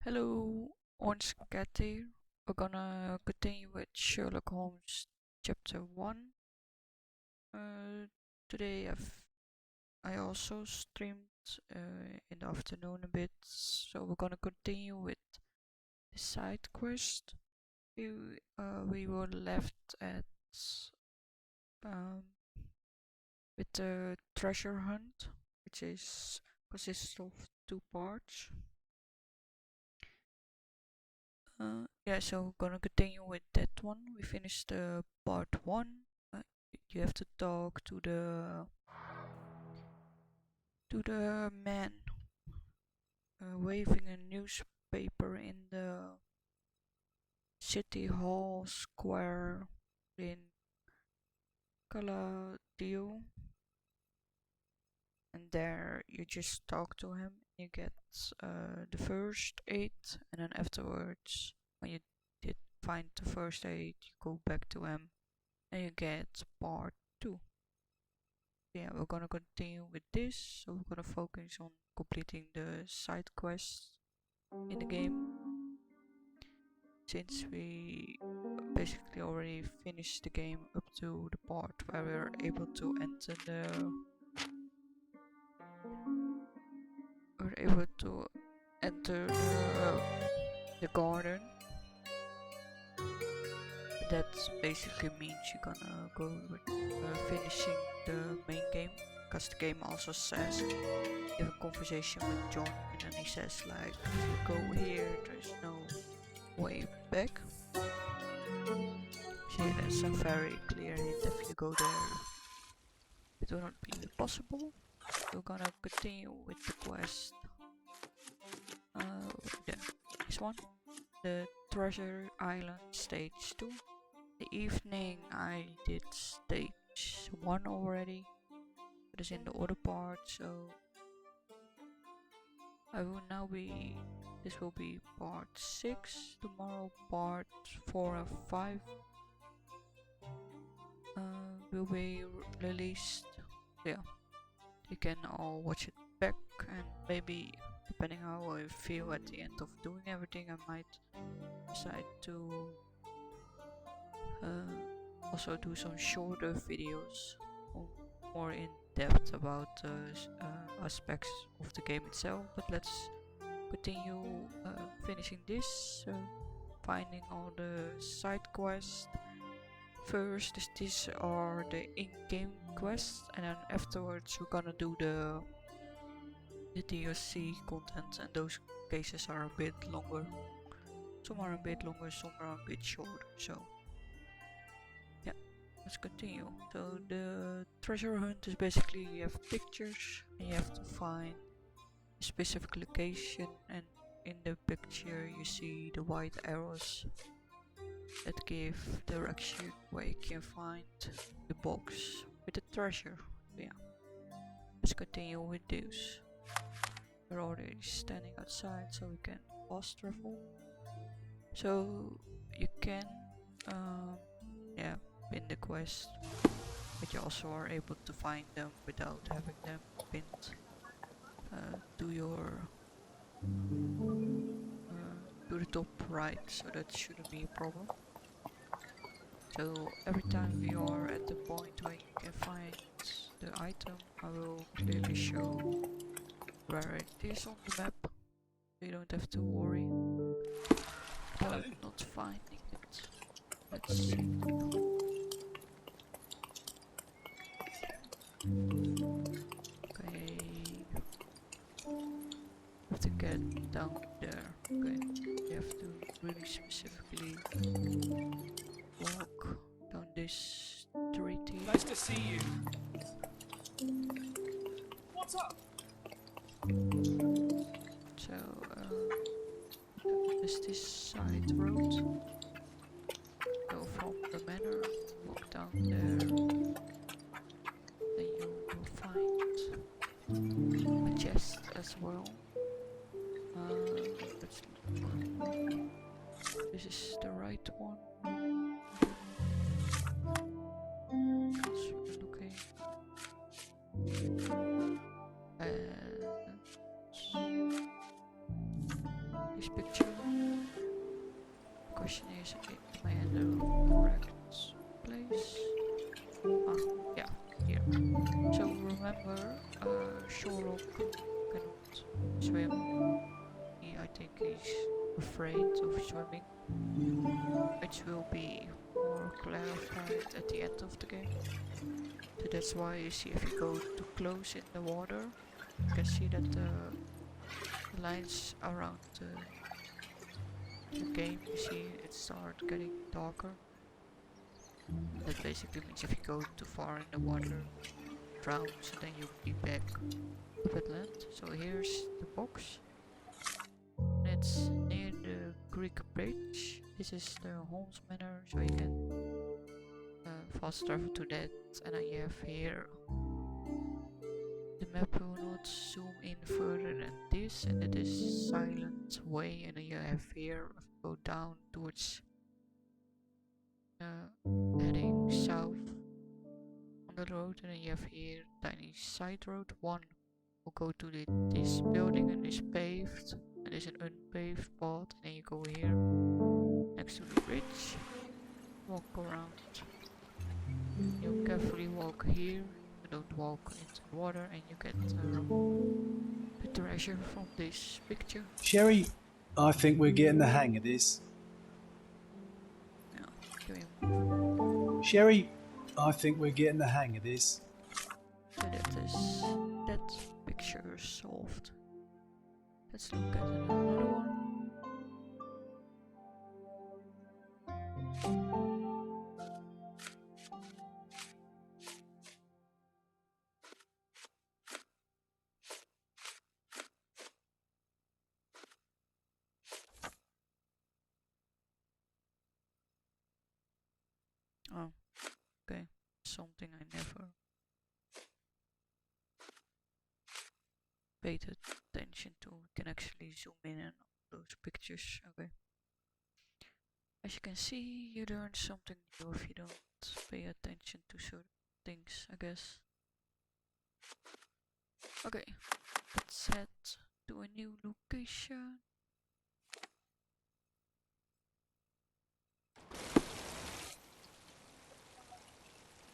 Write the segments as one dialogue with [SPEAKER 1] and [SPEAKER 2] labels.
[SPEAKER 1] Hello, once Cat here. We're gonna continue with Sherlock Holmes chapter 1. Today I also streamed in the afternoon a bit, so we're gonna continue with the side quest. We were left at um, with the treasure hunt, which consists of two parts. Yeah, so we're gonna continue with that one. We finished part 1. You have to talk to the man waving a newspaper in the city hall square in Caladio, and there you just talk to him. You get the first aid, and then afterwards, when you did find the first aid, you go back to him and you get part 2. Yeah, we're gonna continue with this, so we're gonna focus on completing the side quests in the game, since we basically already finished the game up to the part where we're able to enter the garden. That basically means you're gonna go with finishing the main game, because the game also says you have a conversation with John, and then he says like, if you go here, there's no way back. So yeah, that's a very clear hint. If you go there, it will not be possible. We're gonna continue with the quest. The next one, the Treasure Island stage 2. The evening I did stage 1 already, but it's in the other part, so this will be part 6, tomorrow part 4 and 5 will be released. Yeah, you can all watch it back, and maybe depending how I feel at the end of doing everything, I might decide to also do some shorter videos more in depth about aspects of the game itself. But let's continue finishing this, finding all the side quests. First, these are the in-game quests, and then afterwards we're gonna do the DLC content, and those cases are a bit longer. Some are a bit longer, some are a bit shorter, so yeah, let's continue. So the treasure hunt is basically you have pictures and you have to find a specific location, and in the picture you see the white arrows that give direction where you can find the box with the treasure. So yeah, let's continue with this. We're already standing outside, so we can fast travel. So you can pin the quest, but you also are able to find them without having them pinned to the top right, so that shouldn't be a problem. So every time we are at the point where you can find the item, I will clearly show where it is on the map. You don't have to worry about not finding it. Let's see. Okay. Have to get down there. Okay. You have to really specifically walk down this street here.
[SPEAKER 2] Nice to see you. What's up?
[SPEAKER 1] So, there's this side road. Go from the manor, walk down there. Then you will find a chest as well. Let's look. This is the right one. Looking. And this picture Sherlock cannot swim. I think he's afraid of swimming, which will be more clarified at the end of the game. So that's why you see if you go too close in the water, you can see that the lines around the game, you see it start getting darker. That basically means if you go too far in the water, drown, so then you'll be back up at land. So here's the box. It's near the Greek bridge. This is the Holmes Manor, so you can fast travel to that. And then you have here the map will not zoom in further than this, and it is silent way. And then you have here go down towards heading south on the road, and then you have here tiny side road. One will go to this building and is paved, and there's an unpaved path, and then you go here next to the bridge, walk around, you carefully walk here, you don't walk into the water, and you get the treasure from this picture.
[SPEAKER 2] Sherry, I think we're getting the hang of this.
[SPEAKER 1] Yeah,
[SPEAKER 2] Sherry, I think we're getting the hang of this.
[SPEAKER 1] so that picture solved. Let's look at another one. Oh, okay. Something I never paid attention to. We can actually zoom in on those pictures. Okay. As you can see, you learn something new if you don't pay attention to certain things, I guess. Okay, let's head to a new location.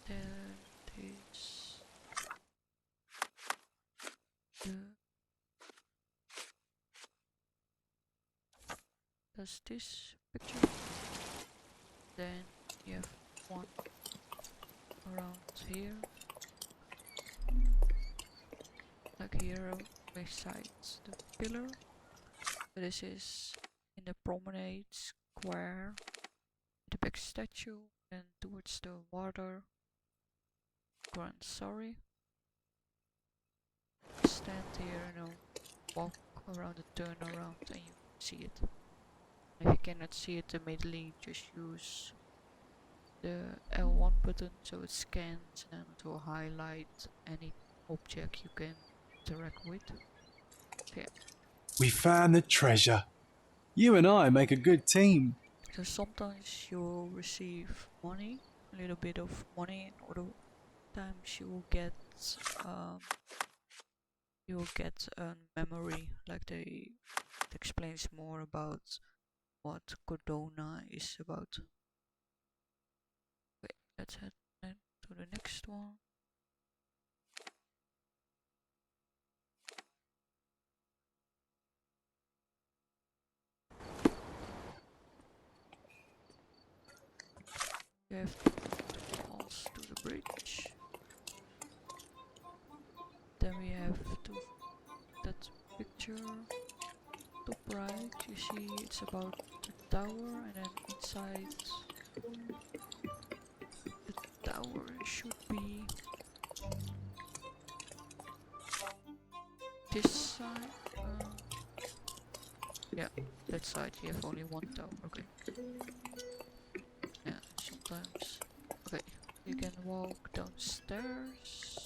[SPEAKER 1] There is does this picture. Then you have one around here, like here besides the pillar. This is in the promenade square, the big statue, and towards the water. Grand sorry. Stand here and walk around the turn around, and you see it. If you cannot see it immediately, just use the L1 button so it scans and to highlight any object you can interact with. Okay.
[SPEAKER 2] We found the treasure. You and I make a good team.
[SPEAKER 1] So sometimes you will receive money, a little bit of money, and other times you will get a memory, like it explains more about what Cordona is about. Okay, let's head to the next one. You have to pass to the bridge. Then we have to that picture. Top right, you see it's about the tower, and then inside the tower should be this side. Yeah, that side. You have only one tower. Okay. Yeah, sometimes. Okay, you can walk downstairs.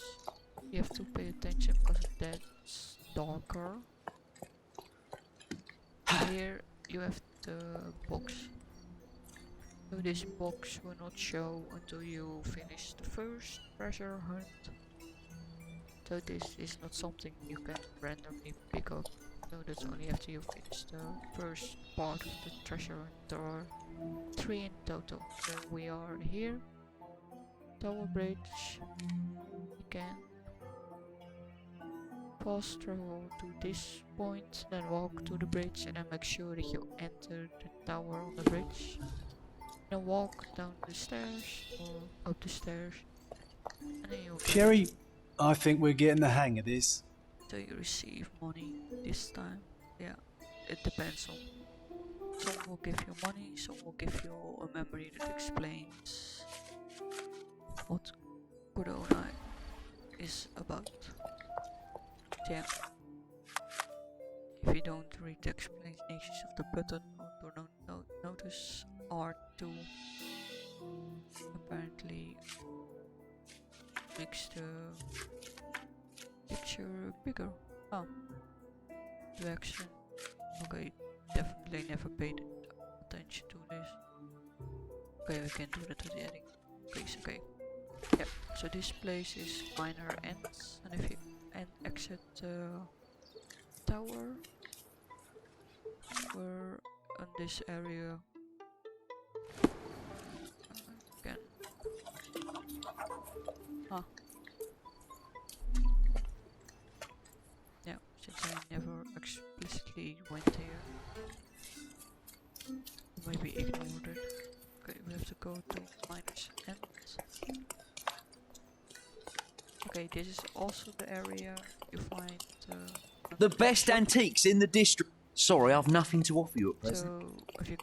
[SPEAKER 1] You have to pay attention because that's darker. Here you have the box. So this box will not show until you finish the first treasure hunt. So this is not something you can randomly pick up. So that's only after you finish the first part of the treasure hunt. There are 3 in total. So we are here. Tower Bridge. You can Pause, travel to this point, then walk to the bridge, and then make sure that you enter the tower on the bridge. Then walk down the stairs or up the stairs, and then you'll get
[SPEAKER 2] Sherry,
[SPEAKER 1] it.
[SPEAKER 2] I think we're getting the hang of this.
[SPEAKER 1] So you receive money this time. Yeah, it depends on. Some will give you money, some will give you a memory that explains what Cordona is about. Yeah. If you don't read the explanations of the button or don't notice R2 apparently makes the picture bigger. Oh, the action. Okay, definitely never paid attention to this. Okay, we can do that with the editing. Please, okay. Yep, so this place is minor ends, and if you exit the tower, we're in this area again. Ah. Yeah, since I never explicitly went here, maybe ignored it. Okay, we have to go to minus end. Okay, this is also the area you find
[SPEAKER 3] the best
[SPEAKER 1] shop.
[SPEAKER 3] antiques in the district. Sorry, I've nothing to offer you at present.
[SPEAKER 1] So if you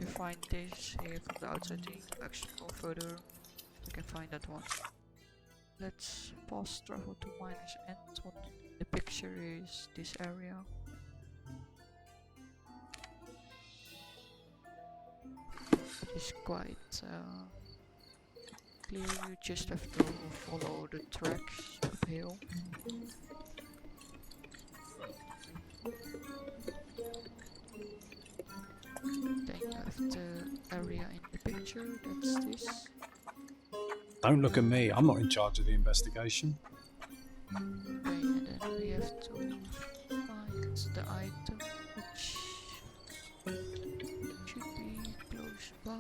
[SPEAKER 1] find this here from the outside, you need to explore further. You can find that one. Let's fast travel to minus end. What the picture is this area. It's quite clear. You just have to follow the tracks uphill. Then you have the area in the picture, that's this.
[SPEAKER 2] Don't look at me, I'm not in charge of the investigation.
[SPEAKER 1] Okay, and then we have to find the item, which should be close by.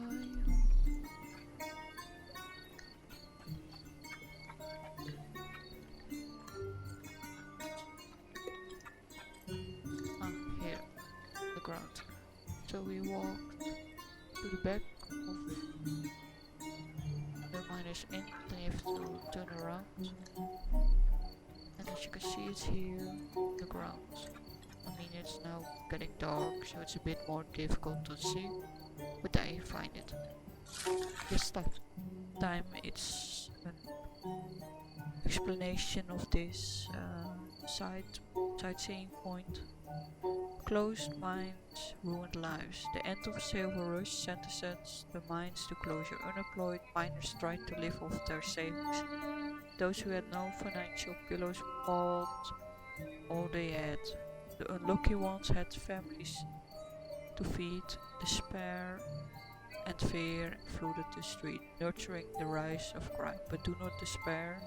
[SPEAKER 1] Ah, here, the ground. So we walked to the back of the minus end, then you have to turn around. And as you can see, it's here, the ground. I mean, it's now getting dark, so it's a bit more difficult to see, but I find it. This time it's an explanation of this sightseeing point. Closed minds, ruined lives. The end of Silver Rush sentences the minds to closure. Unemployed miners tried to live off their savings. Those who had no financial pillows bought all they had. The unlucky ones had families to feed. Despair and fear flooded the street, nurturing the rise of crime. But do not despair.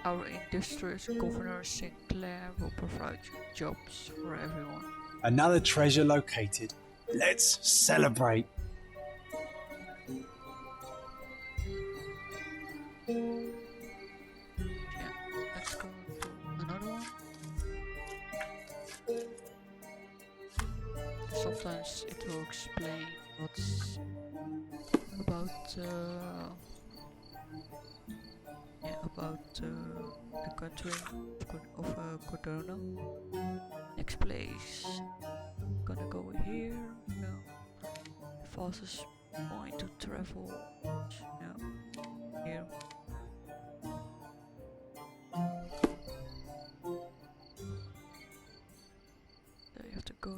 [SPEAKER 1] Our industrious Governor Sinclair will provide jobs for everyone.
[SPEAKER 2] Another treasure located. Let's celebrate.
[SPEAKER 1] Yeah, let's go to another one. Sometimes it will explain what's about the country of Cordona. Next place. Gonna go here. No. Fastest point to travel. No. Here. There you have to go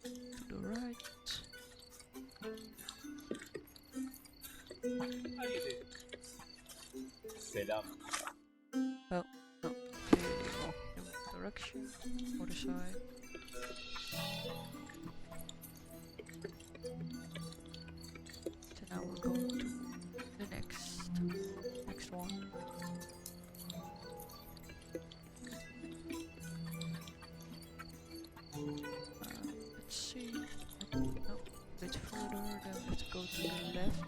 [SPEAKER 1] to the right.
[SPEAKER 2] Selam.
[SPEAKER 1] Oh, no. Clearly walk in the direction. Other side. So now we're going to the next one. Let's see. No, a bit further. Then we have to go to the left,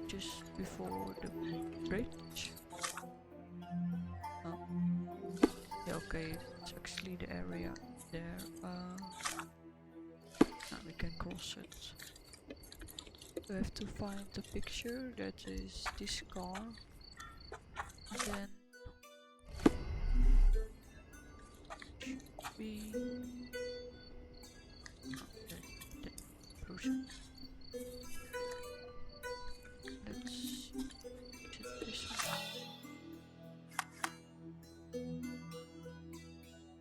[SPEAKER 1] just before the bridge. Oh. Okay, it's actually the area there. Now we can cross it. We have to find the picture that is this car, and then should be the person. Let's use it this one.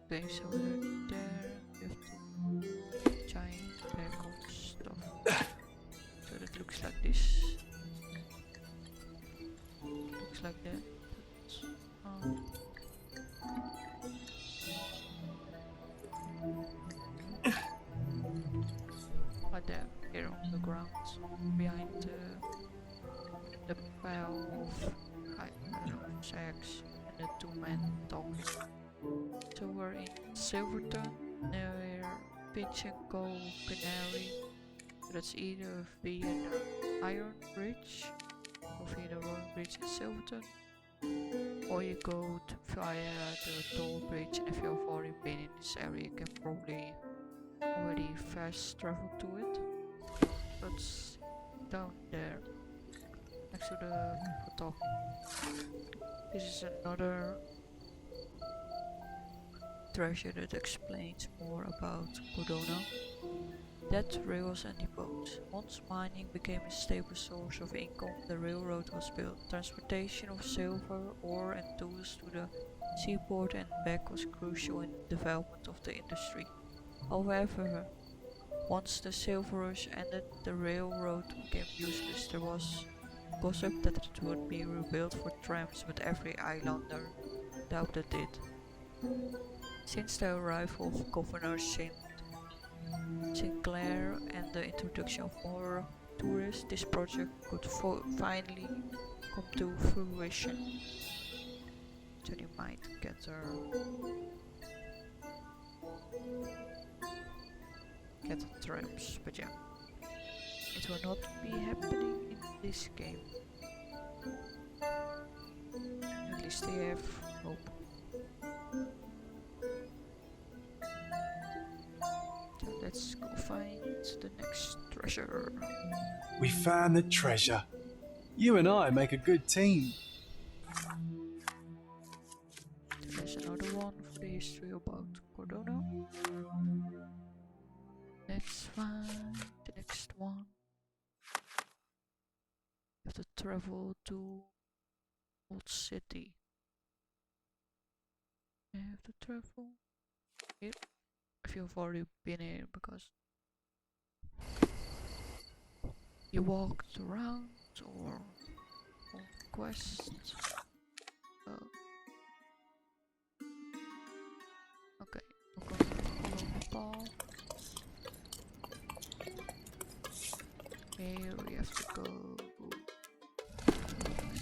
[SPEAKER 1] Okay, so we're there. We have to giant bag of stuff. So that looks like this. Looks like that. Right there, here on the ground, behind the pile of I don't know, sacks and the two men talking. So we're in Silverton, near Pinch and Co. Canary. So that's either via the Iron Bridge or via the Royal Bridge in Silverton, or you go via the toll bridge, and if you've already been in this area you can probably already fast travel to it. That's down there next to the people talking. This is another treasure that explains more about Cordona. Dead rails and depots. Once mining became a stable source of income, the railroad was built. Transportation of silver, ore and tools to the seaport and back was crucial in the development of the industry. However, once the silver rush ended, the railroad became useless. There was gossip that it would be rebuilt for trams, but every islander doubted it. Since the arrival of Governor Sinclair and the introduction of more tourists, this project could finally come to fruition. So they might get the trams, but yeah, it will not be happening in this game. At least they have hope. So let's go find the next treasure.
[SPEAKER 2] We found the treasure. You and I make a good team.
[SPEAKER 1] So there's another one for the history about Cordona. Let's find the next one. We have to travel to Old City. I have to travel here. If you've already been here, because you walked around or on quests. Okay, we're going to follow the ball. Here we have to go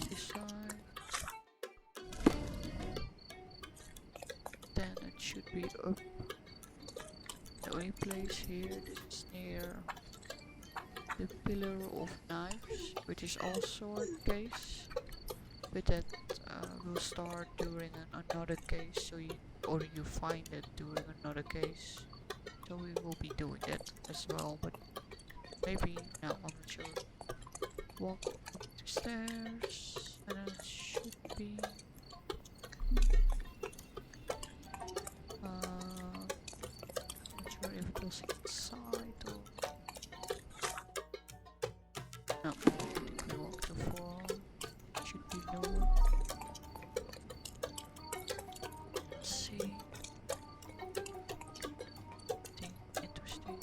[SPEAKER 1] this side. Then it should be up. The only place here, this is near the Pillar of Knives, which is also a case, but that will start during another case, so you find it during another case. So we will be doing that as well, but maybe no, I'm not sure. Walk up the stairs, and then it should be if it was inside or no, we walked too far. Should be lower. Let's see. Interesting.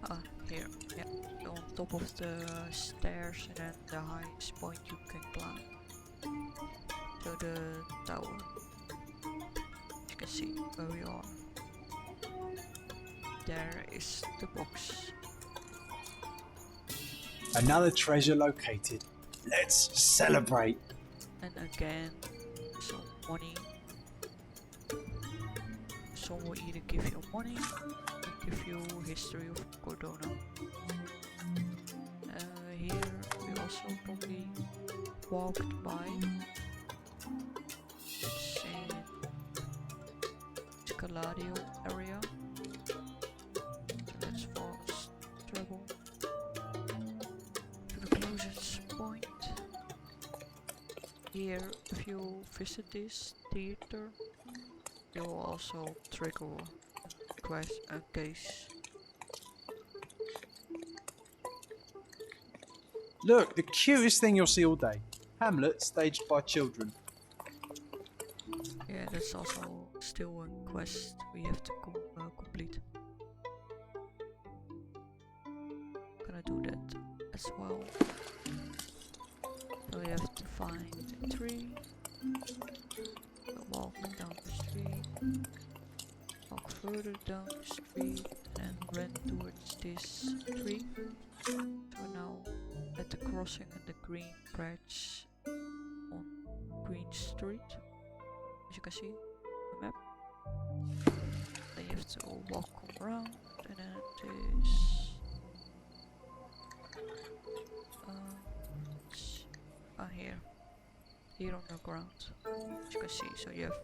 [SPEAKER 1] Ah, here. Yeah, so on top of the stairs, and then the highest point you can climb. So the tower. You can see where we are. There is the box.
[SPEAKER 2] Another treasure located. Let's celebrate.
[SPEAKER 1] And again, some money. Some will either give you money or give you history of Cordona. Here we also probably walked by. It's in Scaladio area. So let's fast travel to the closest point. Here, if you visit this theater, you will also trigger a case.
[SPEAKER 2] Look, the cutest thing you'll see all day. Hamlet staged by children.
[SPEAKER 1] Yeah, that's also still a quest we have to complete. Gonna do that as well. So we have to find a tree, walk down the street, walk further down the street, and run towards this tree. So we're now at the crossing in the green bridge on Green Street, as you can see on the map. Then you have to walk around, and then it is here on the ground, as you can see. So you have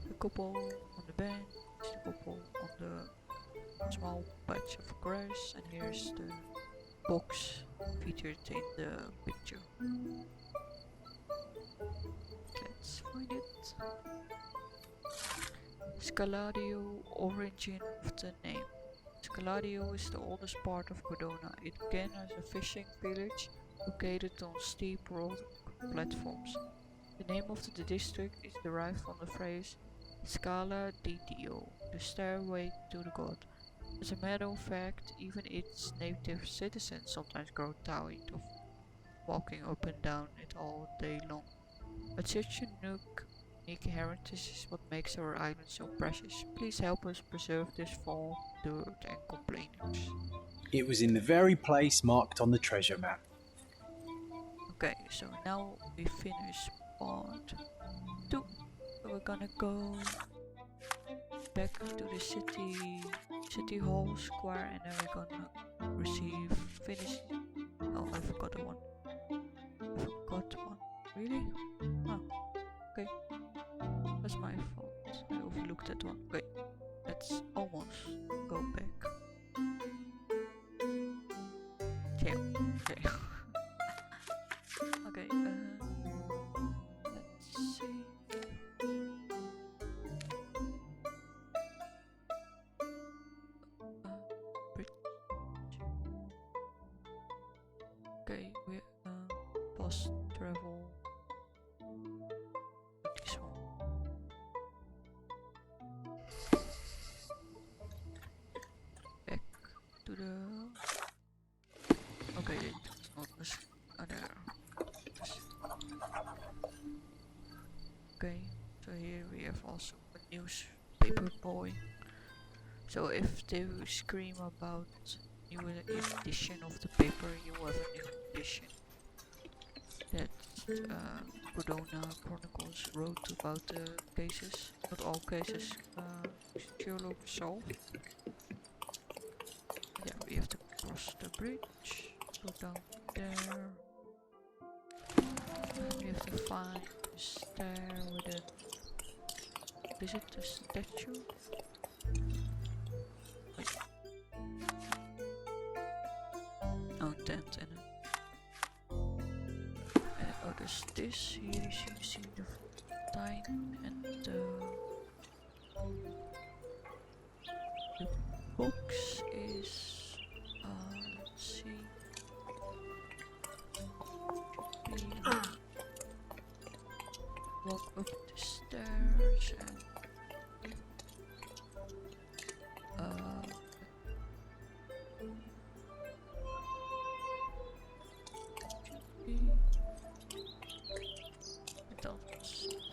[SPEAKER 1] the couple on the bench, the couple on the small patch of grass, and here's the box featured in the picture. Let's find it. Scaladio, origin of the name. Scaladio is the oldest part of Cordona. It began as a fishing village located on steep rock platforms. The name of the district is derived from the phrase Scala di Dio, the stairway to the god. As a matter of fact, even its native citizens sometimes grow tired of walking up and down it all day long. But such a unique heritage is what makes our island so precious. Please help us preserve this for dirt and complainers.
[SPEAKER 2] It was in the very place marked on the treasure map.
[SPEAKER 1] Okay, so now we finish part 2. So we're gonna go back to the city hall square, and then we're gonna finish. Oh, I forgot one. Really? Oh, okay. That's my fault. I overlooked that one. Wait, let's almost go back. Yeah, okay. Okay, let's see. Bridge. Okay, we fast travel. This one. Back to the. Okay, it's not this. There. Okay, so here we have also a newspaper boy. So if they scream about new edition of the paper, you have a new edition. That Cordona Chronicles wrote about the cases. Not all cases Sherlock solved. Yeah, we have to cross the bridge, go down there. And we have to find a stair with a... Is it a statue? Wait. Oh, tent in it. And oh, there's this. Here you see the time and the box is... let's see. Walk up the stairs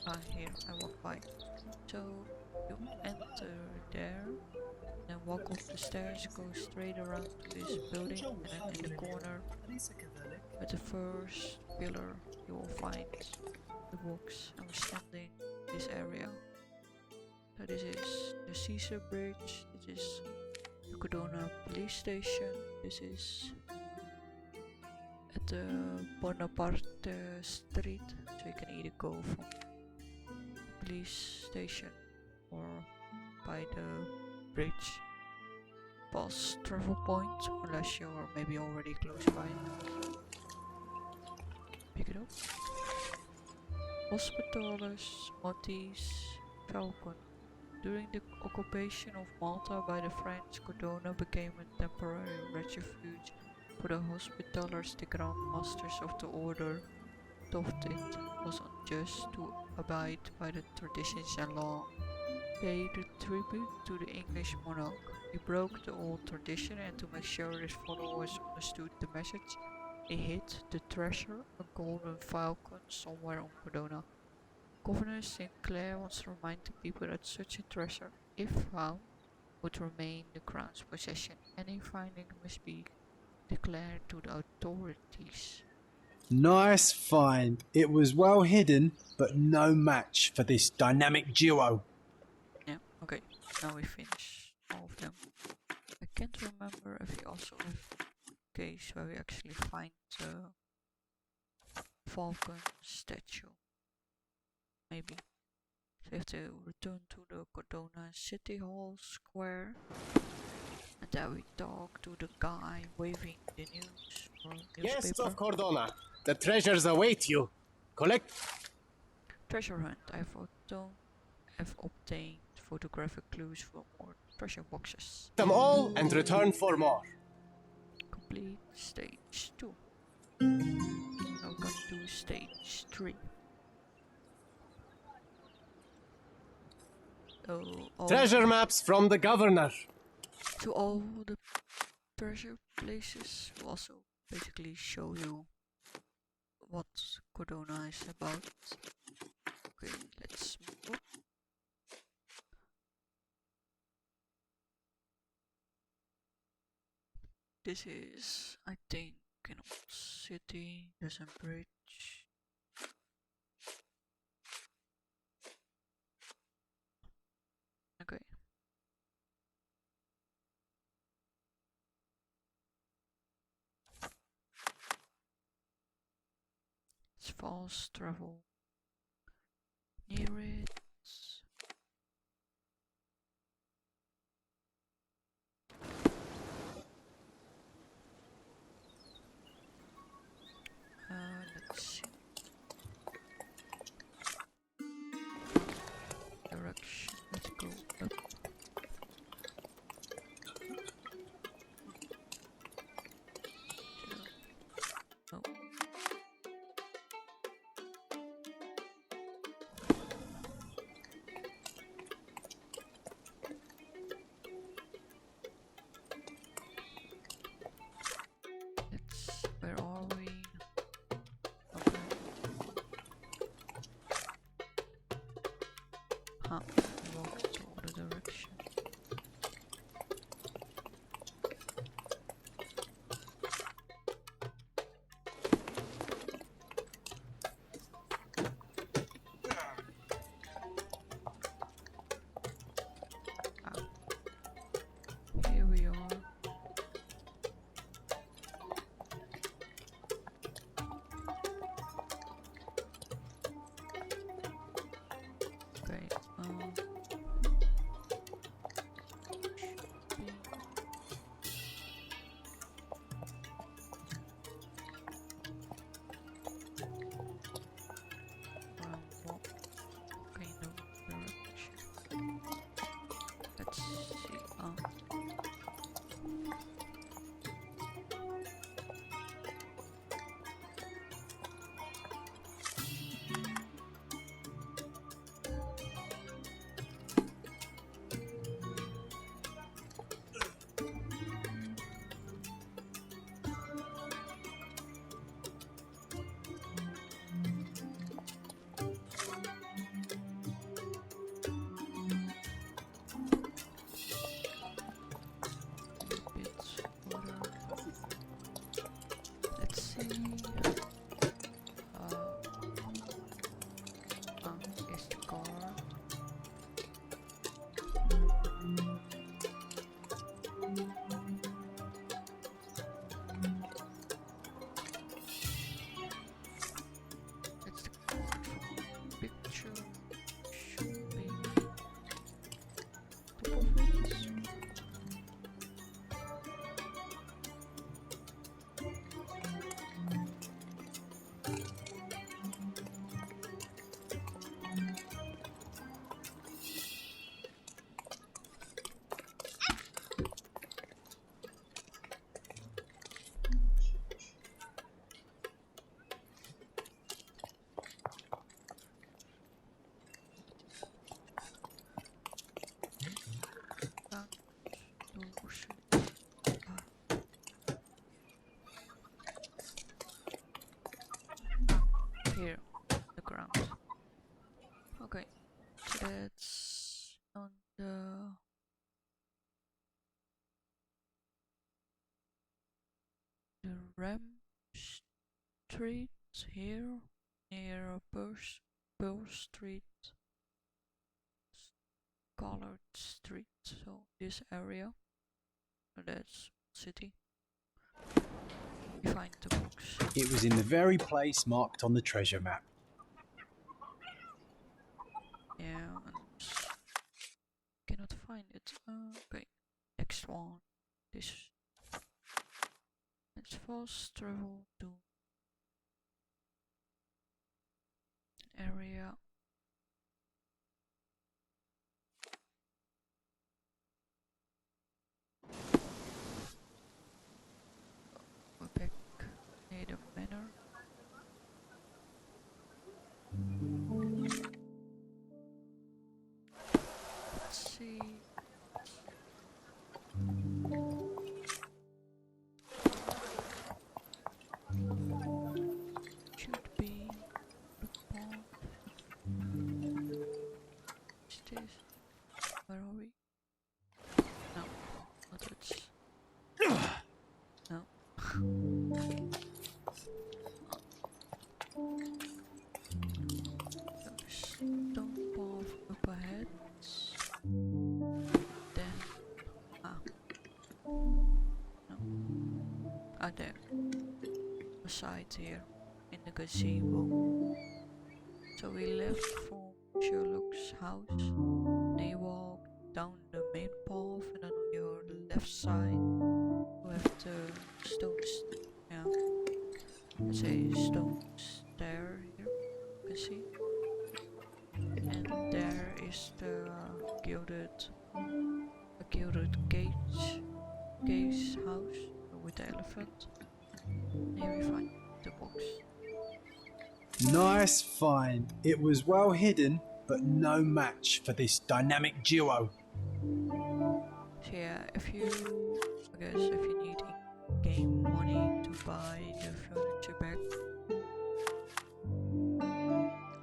[SPEAKER 1] and here I walk by. So you enter there, then walk up the stairs, go straight around to this building, and then in the corner at the first pillar you will find the box, and we're standing in this area. So this is the Caesar Bridge, this is the Cordona police station, this is at Bonaparte Street, so you can either go from police station or by the bridge past travel point, unless you're maybe already close by. Pick it up. Hospitales, Motis, Falcon. During the occupation of Malta by the French, Cordona became a temporary refuge for the Hospitallers. The Grand Masters of the Order thought it was unjust to abide by the traditions and law. Paid tribute to the English monarch. He broke the old tradition, and to make sure his followers understood the message, he hid the treasure, a golden falcon, somewhere on Cordona. Governor Sinclair wants to remind the people that such a treasure, if found, would remain the crown's possession. Any finding must be declared to the authorities.
[SPEAKER 2] Nice find. It was well hidden, but no match for this dynamic duo.
[SPEAKER 1] Yeah, okay, now we finish all of them. I can't remember if we also have a case where we actually find the falcon statue. Maybe. So we have to return to the Cordona City Hall Square, and there we talk to the guy waving the news or newspaper.
[SPEAKER 4] Guests of Cordona, the treasures await you. Collect.
[SPEAKER 1] Treasure hunt. I've obtained photographic clues for more treasure boxes.
[SPEAKER 4] Them all and return for more.
[SPEAKER 1] Complete stage 2. Now come to stage 3.
[SPEAKER 4] Treasure maps from the governor.
[SPEAKER 1] To all the treasure places will also basically show you what Cordona is about. Okay, let's move up. This is, I think, an old city. There's a bridge. Okay. It's fast travel. Near it. Let's see. Direction. Let's go up. Oh. Where are we? Okay. Huh, walk to the direction. Here we are. Okay, what kind of direction? Let's see. Let's see. Here's the car. Ram Street here near Pearl Street, Collard Street, so this area, that's city. You find the box.
[SPEAKER 2] It was in the very place marked on the treasure map.
[SPEAKER 1] Yeah, and cannot find it. Okay, next one. This. Let's fast travel to an area. We're back near the manor. Let's see. Should be the pond. Is this? Where are we? No, not it. No. Stone path up ahead. Then no. There. Beside here in the gazebo. So we left from Sherlock's house. Then you walk down the main path, and then on your left side you have the stones. Yeah. Let's say stones there here. You can see. And there is the gilded cage house with the elephant. Here we find the box.
[SPEAKER 2] Nice find. It was well hidden, but no match for this dynamic duo.
[SPEAKER 1] So yeah, if you need in-game money to buy the furniture back,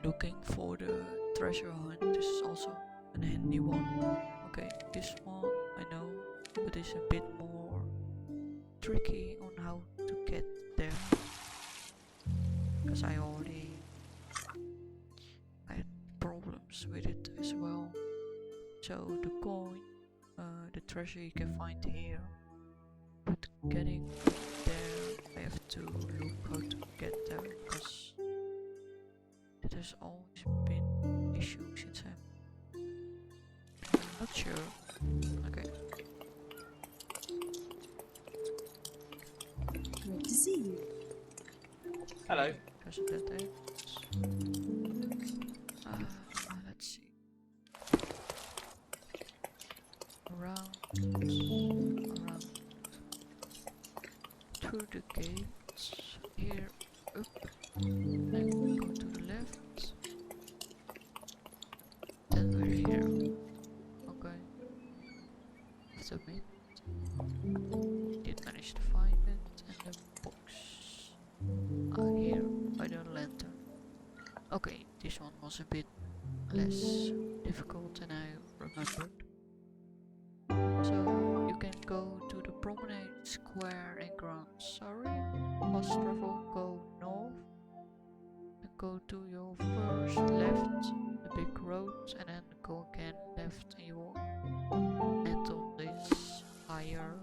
[SPEAKER 1] looking for the treasure hunt, this is also an handy one. Okay, this one I know, but it's a bit more tricky on how to get there, because I had problems with it as well. So the coin, the treasure you can find here, but getting there I have to look how to get there, because it has always been issue since I'm not sure. Okay.
[SPEAKER 5] Great to see you.
[SPEAKER 3] Hello.
[SPEAKER 1] Because of that there. Let's see. Around through the gates here, up, then we go to the left, then we're here. Okay, submit. Did manage to find it, and the box here by the lantern. Okay, this one was a bit less difficult than I remembered. So you can go to the promenade, square and Grand Surrey. Fast travel, go north and go to your first left, the big road, and then go again left, and you will end on this higher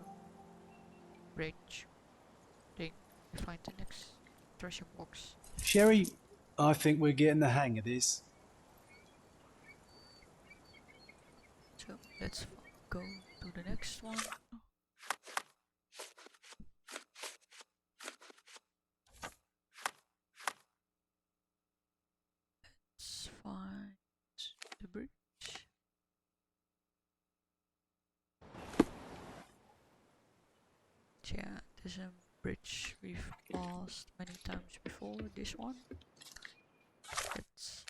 [SPEAKER 1] bridge thing. You find the next treasure box.
[SPEAKER 2] Sherry, I think we're getting the hang of this.
[SPEAKER 1] So let's go to the next one. Let's find the bridge. Yeah, there's a bridge we've passed many times before. This one. It's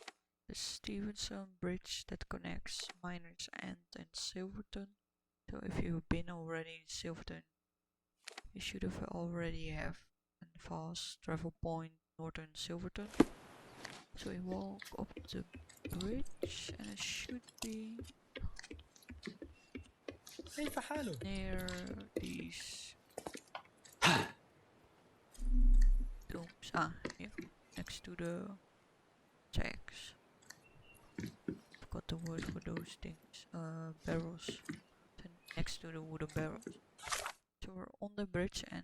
[SPEAKER 1] the Stevenson Bridge that connects Miners End and Silverton. So if you've been already in Silverton, you should have already have a fast travel point northern Silverton. So we walk up the bridge, and it should be near these here, next to the tags. Forgot the word for those things. Barrels. Next to the wooden barrels. So we're on the bridge and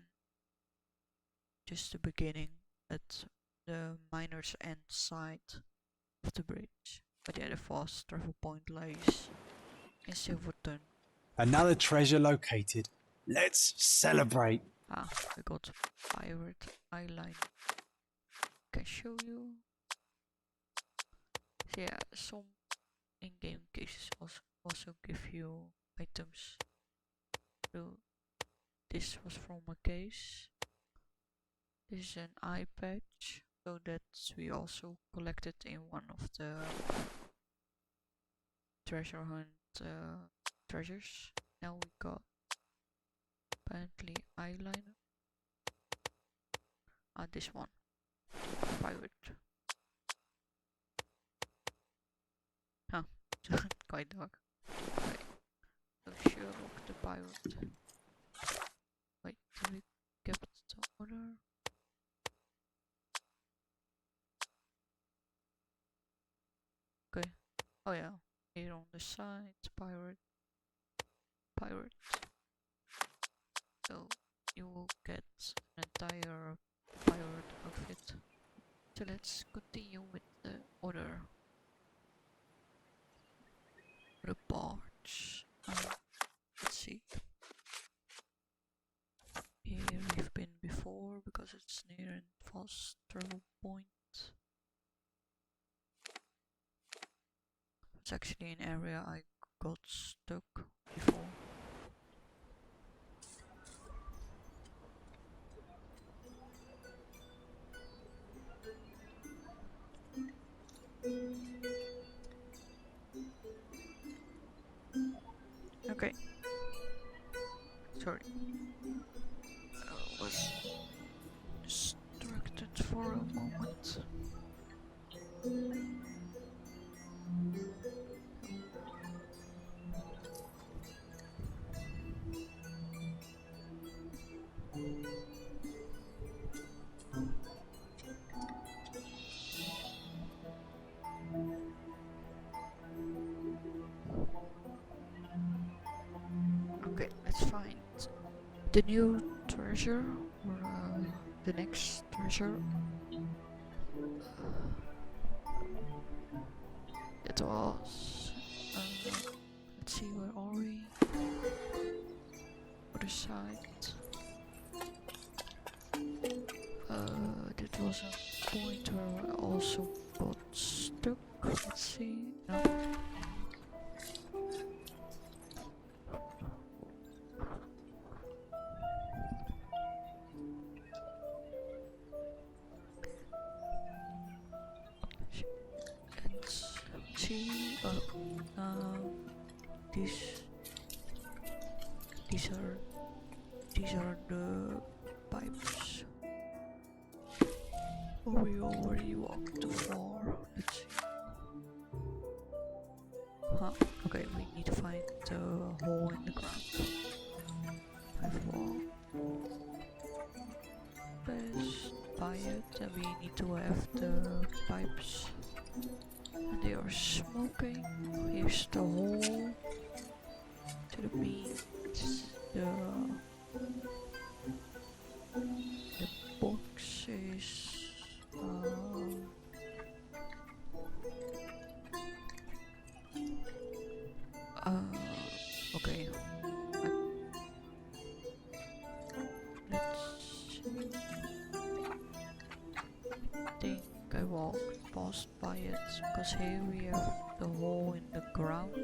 [SPEAKER 1] just the beginning at the miner's end side of the bridge. But yeah, the fast travel point lies in Silverton.
[SPEAKER 2] Another treasure located. Let's celebrate.
[SPEAKER 1] We got pirate eyeliner. Can show you. So yeah, some in-game cases also give you items. So this was from a case. This is an eye patch, so that we also collected in one of the treasure hunt treasures. Now we got apparently eyeliner. This one, pirate. Quite dark. Okay. So Sherlock the pirate. Wait, did we get the order? Okay. Oh yeah, here on the side, pirate. So you will get an entire pirate outfit. So let's continue with the order. The parts. Let's see. Here we've been before because it's near a fast travel point. It's actually an area I got stuck before. Okay. Sorry. I was distracted for a moment. Okay, let's find the new treasure or the next treasure. It was let's see, where are we? Other side. That was a point where I also got stuck. Let's see. No. Let's see. These are the pipes. Oh, we already walked too far. Let's see. Okay, we need to find the hole in the ground. I've walked past by it, and we need to have the pipes. And they are smoking. Here's the hole to the beans. The box is okay. Let's see. I think I walked past by it because here we have the hole in the ground.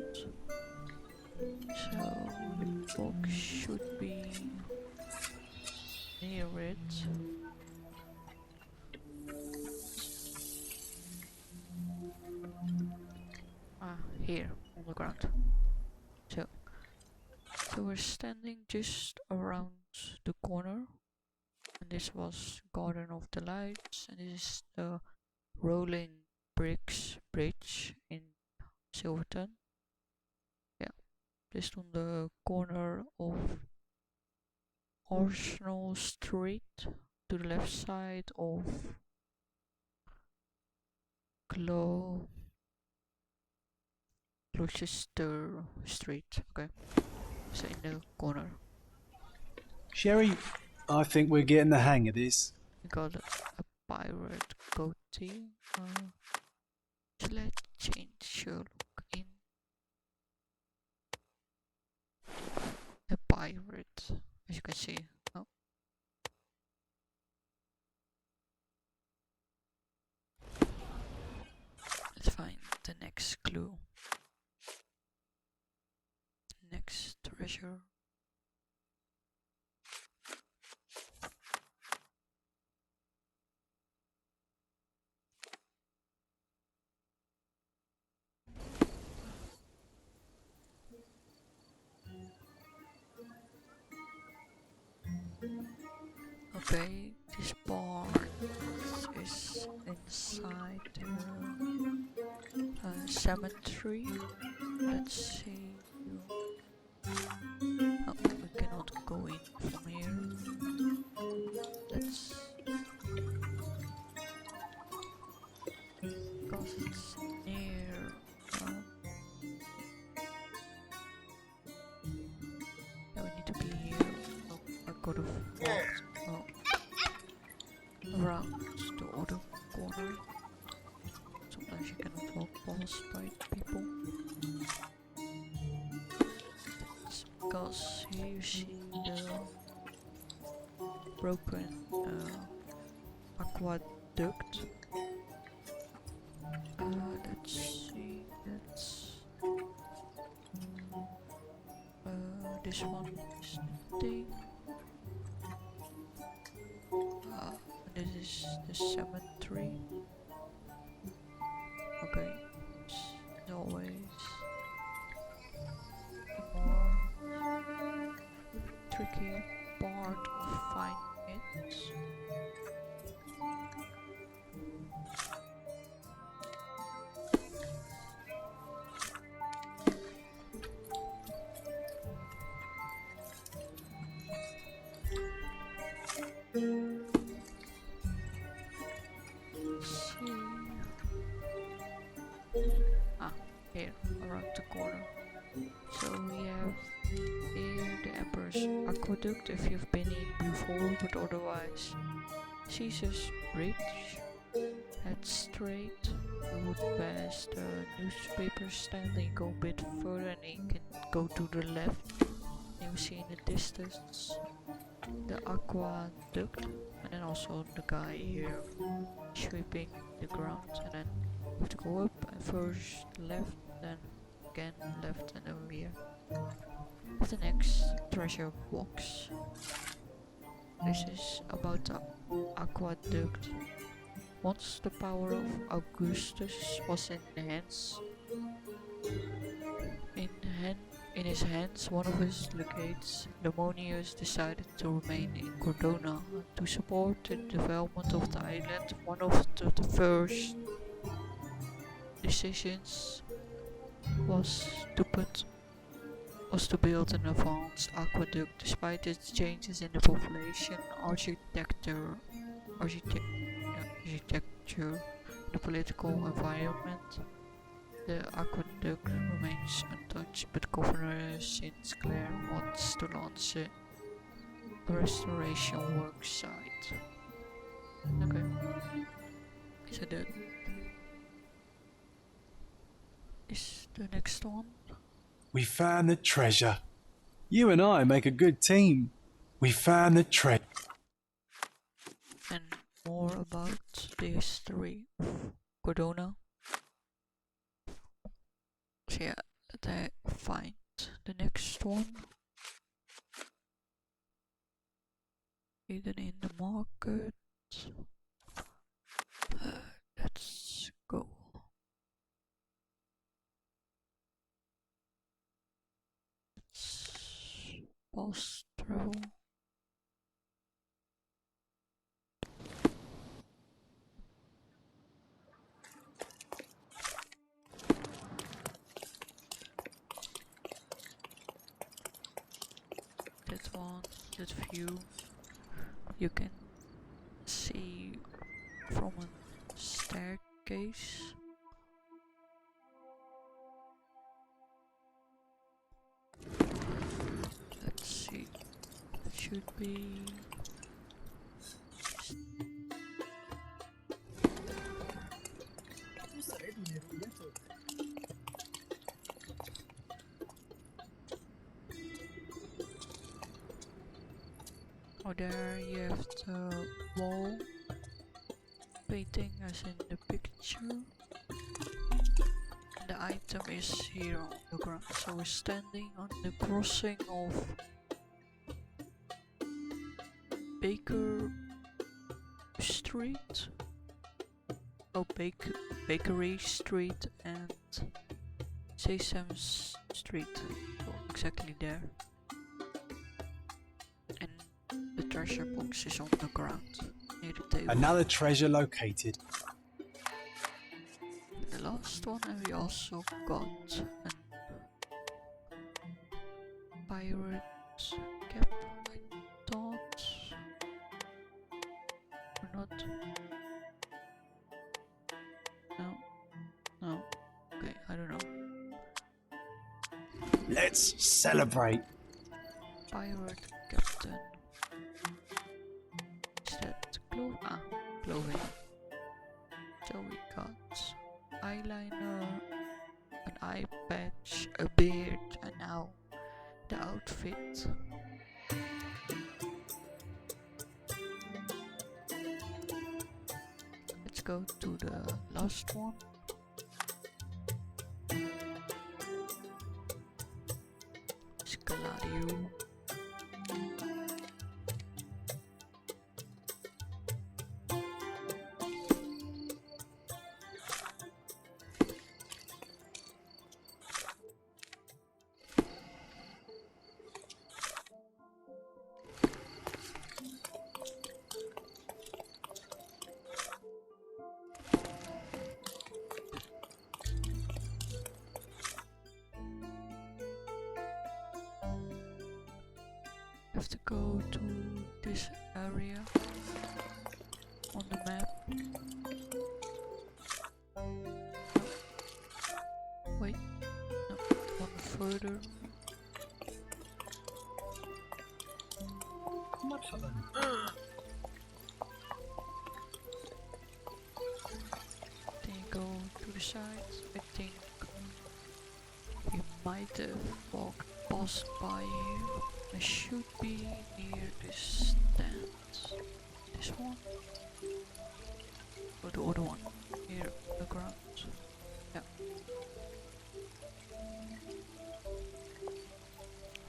[SPEAKER 1] So the box should be near it. Here on the ground. So we're standing just around the corner, and this was Garden of the Lights, and this is the rolling bricks bridge in Silverton. Yeah, just on the corner of Arsenal Street to the left side of Gloucester Street. Okay, so in the corner.
[SPEAKER 2] Sherry, I think we're getting the hang of this.
[SPEAKER 1] We got a pirate goatee. So let's change Sherlock in a pirate, as you can see. Oh. Let's find the next clue. Next treasure. Okay, this part is inside the cemetery. Let's see. Oh, we cannot go in from here. Let's. Because it's near. Yeah, we need to be here. Oh, I could have walked. Oh. Around the other corner. Sometimes you cannot walk past by people. It's because here you see the broken aqueduct. Let's see, that's this one is the thing. This is the cemetery. Okay, it's always the more tricky part of finding it. Here, around the corner. So we have here the Emperor's Aqueduct, if you've been in before, but otherwise Caesar's Bridge. Head straight, you would pass the newspaper stand and you go a bit further and you can go to the left. And you see in the distance the aqueduct, and then also the guy here sweeping the ground, and then you have to go up and first left, then again left, and over here. The next treasure box. This is about the aqueduct. Once the power of Augustus was in his hands, one of his legates, Lemonius, decided to remain in Cordona to support the development of the island. One of the first decisions was to build an advanced aqueduct. Despite its changes in the population, architecture, the political environment, the aqueduct remains untouched, but Governor Sinclair wants to launch a restoration work site. Okay. So that is the next one.
[SPEAKER 2] We found the treasure. You and I make a good team. We found the treasure.
[SPEAKER 1] And more about the history of Cordona. So yeah, let I find the next one. Hidden in the market. Let's go. Pause travel. That one, that view, you can see from a staircase. Let's see. It should be. Oh, there you have the wall painting as in the picture. The item is here on the ground, so we're standing on the crossing of Baker Street. Oh, Bakery Street and Sesame Street. So exactly there. And the treasure box is on the ground near the table.
[SPEAKER 2] Another treasure located.
[SPEAKER 1] The last one, and we also got a pirate cap, I thought. Or not? No. No. Okay, I don't know.
[SPEAKER 2] Let's celebrate.
[SPEAKER 1] Pirate captain. Is that clothing? So we got eyeliner, an eye patch, a beard, and now the outfit. Let's go to the last one. Scalario. Have to go to this area on the map. No. Wait, no, one further. Then you go to the side. I think we might have walked past by here. I should be near this stand. This one? Or the other one? Here on the ground. Yeah.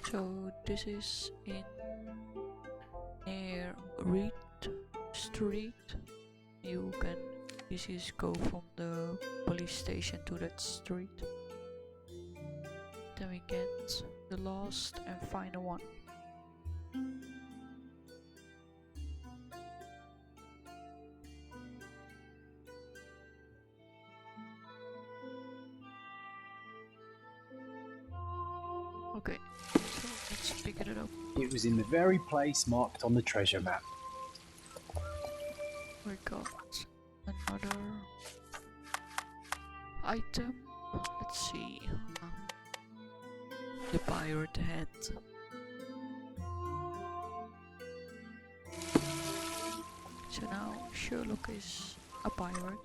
[SPEAKER 1] So this is in near Reed Street. You can easily go from the police station to that street. Then we get the last and final one. Okay, so let's pick it up.
[SPEAKER 2] It was in the very place marked on the treasure map.
[SPEAKER 1] We got another item. Let's see. The pirate hat. So now Sherlock is a pirate.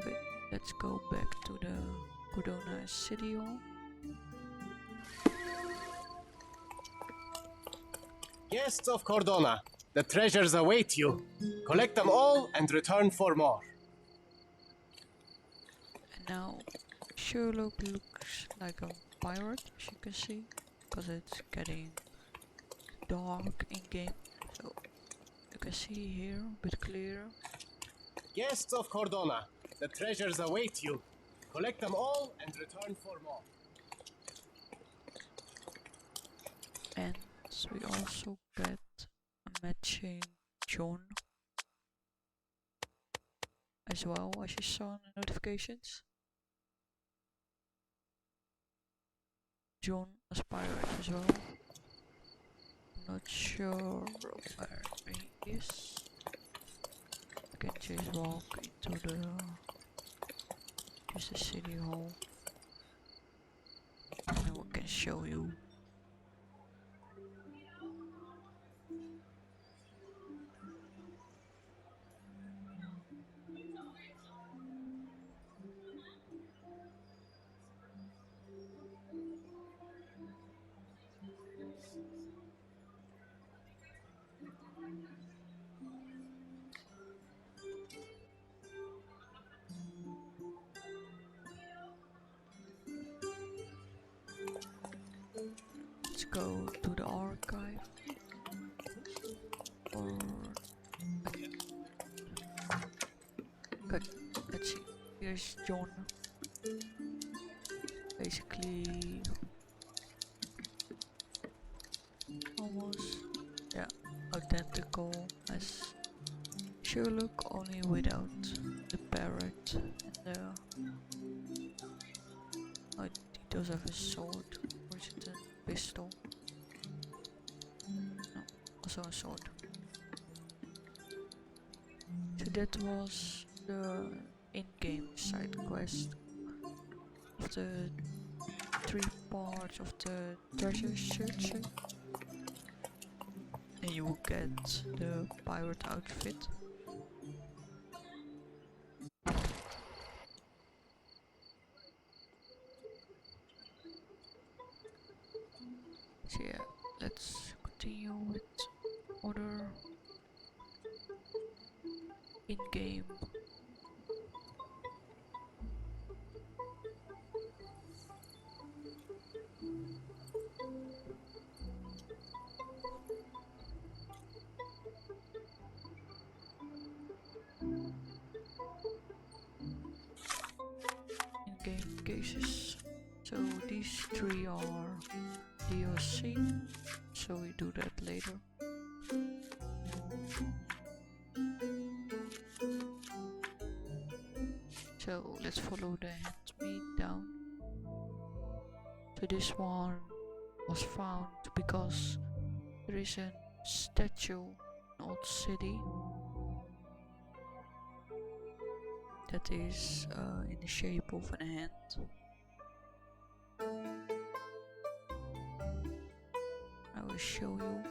[SPEAKER 1] Okay, let's go back to the Cordona City Hall.
[SPEAKER 4] Guests of Cordona, the treasures await you. Collect them all and return for more.
[SPEAKER 1] And now Sherlock looks like a pirate, as you can see, because it's getting dark in game. So you can see here a bit clearer.
[SPEAKER 4] Guests of Cordona, the treasures await you. Collect them all and return for more.
[SPEAKER 1] And we also get a matching John as well, as you saw in the notifications. John as pirate as well. I'm not sure where he is. can just walk into the city hall, and we can show you. Let's go to the archive. Or okay, let's see. Here's John. Basically, almost identical as Sherlock, only without the parrot and the. Oh, he does have a sword. Or is it a pistol? No, also a sword. So that was the in-game side quest of the 3 parts of the treasure searcher. And you will get the pirate outfit. So yeah, let's continue with other in-game. In-game cases. So these 3 are DLC, so we do that later. So let's follow the handmaid down. So this one was found because there is a statue in Old City that is in the shape of a hand. I will show you.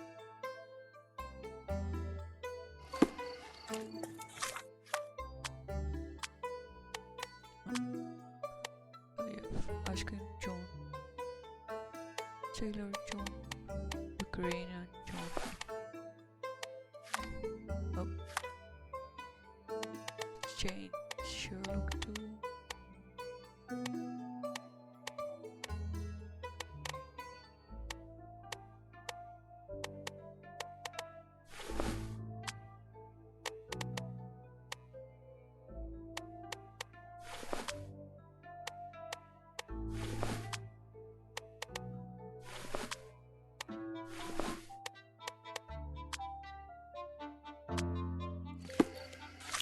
[SPEAKER 1] We have Ice Cream John, Sailor John, Ukrainian John. Oh. Change Sherlock to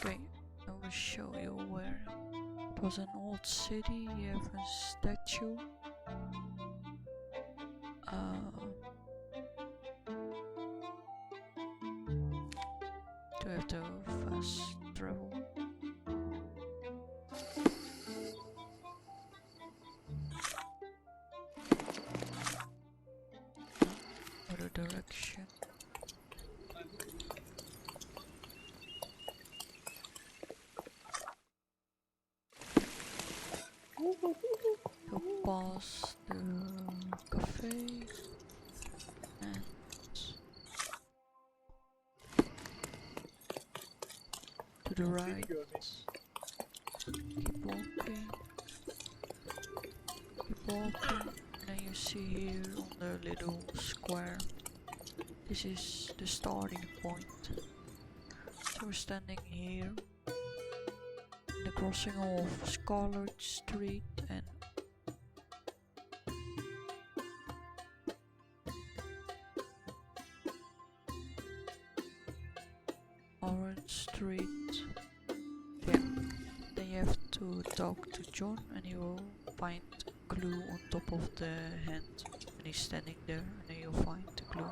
[SPEAKER 1] okay, I will show you where. It was an old city, you have a statue. To have to fast travel. Other direction. Go past the cafe and to the right. Keep walking. Keep walking. And then you see here on the little square. This is the starting point. So we're standing here. The crossing of Scarlet Street and Orange Street. Yeah. Then you have to talk to John and you will find a clue on top of the hand. And he's standing there and then you'll find the clue.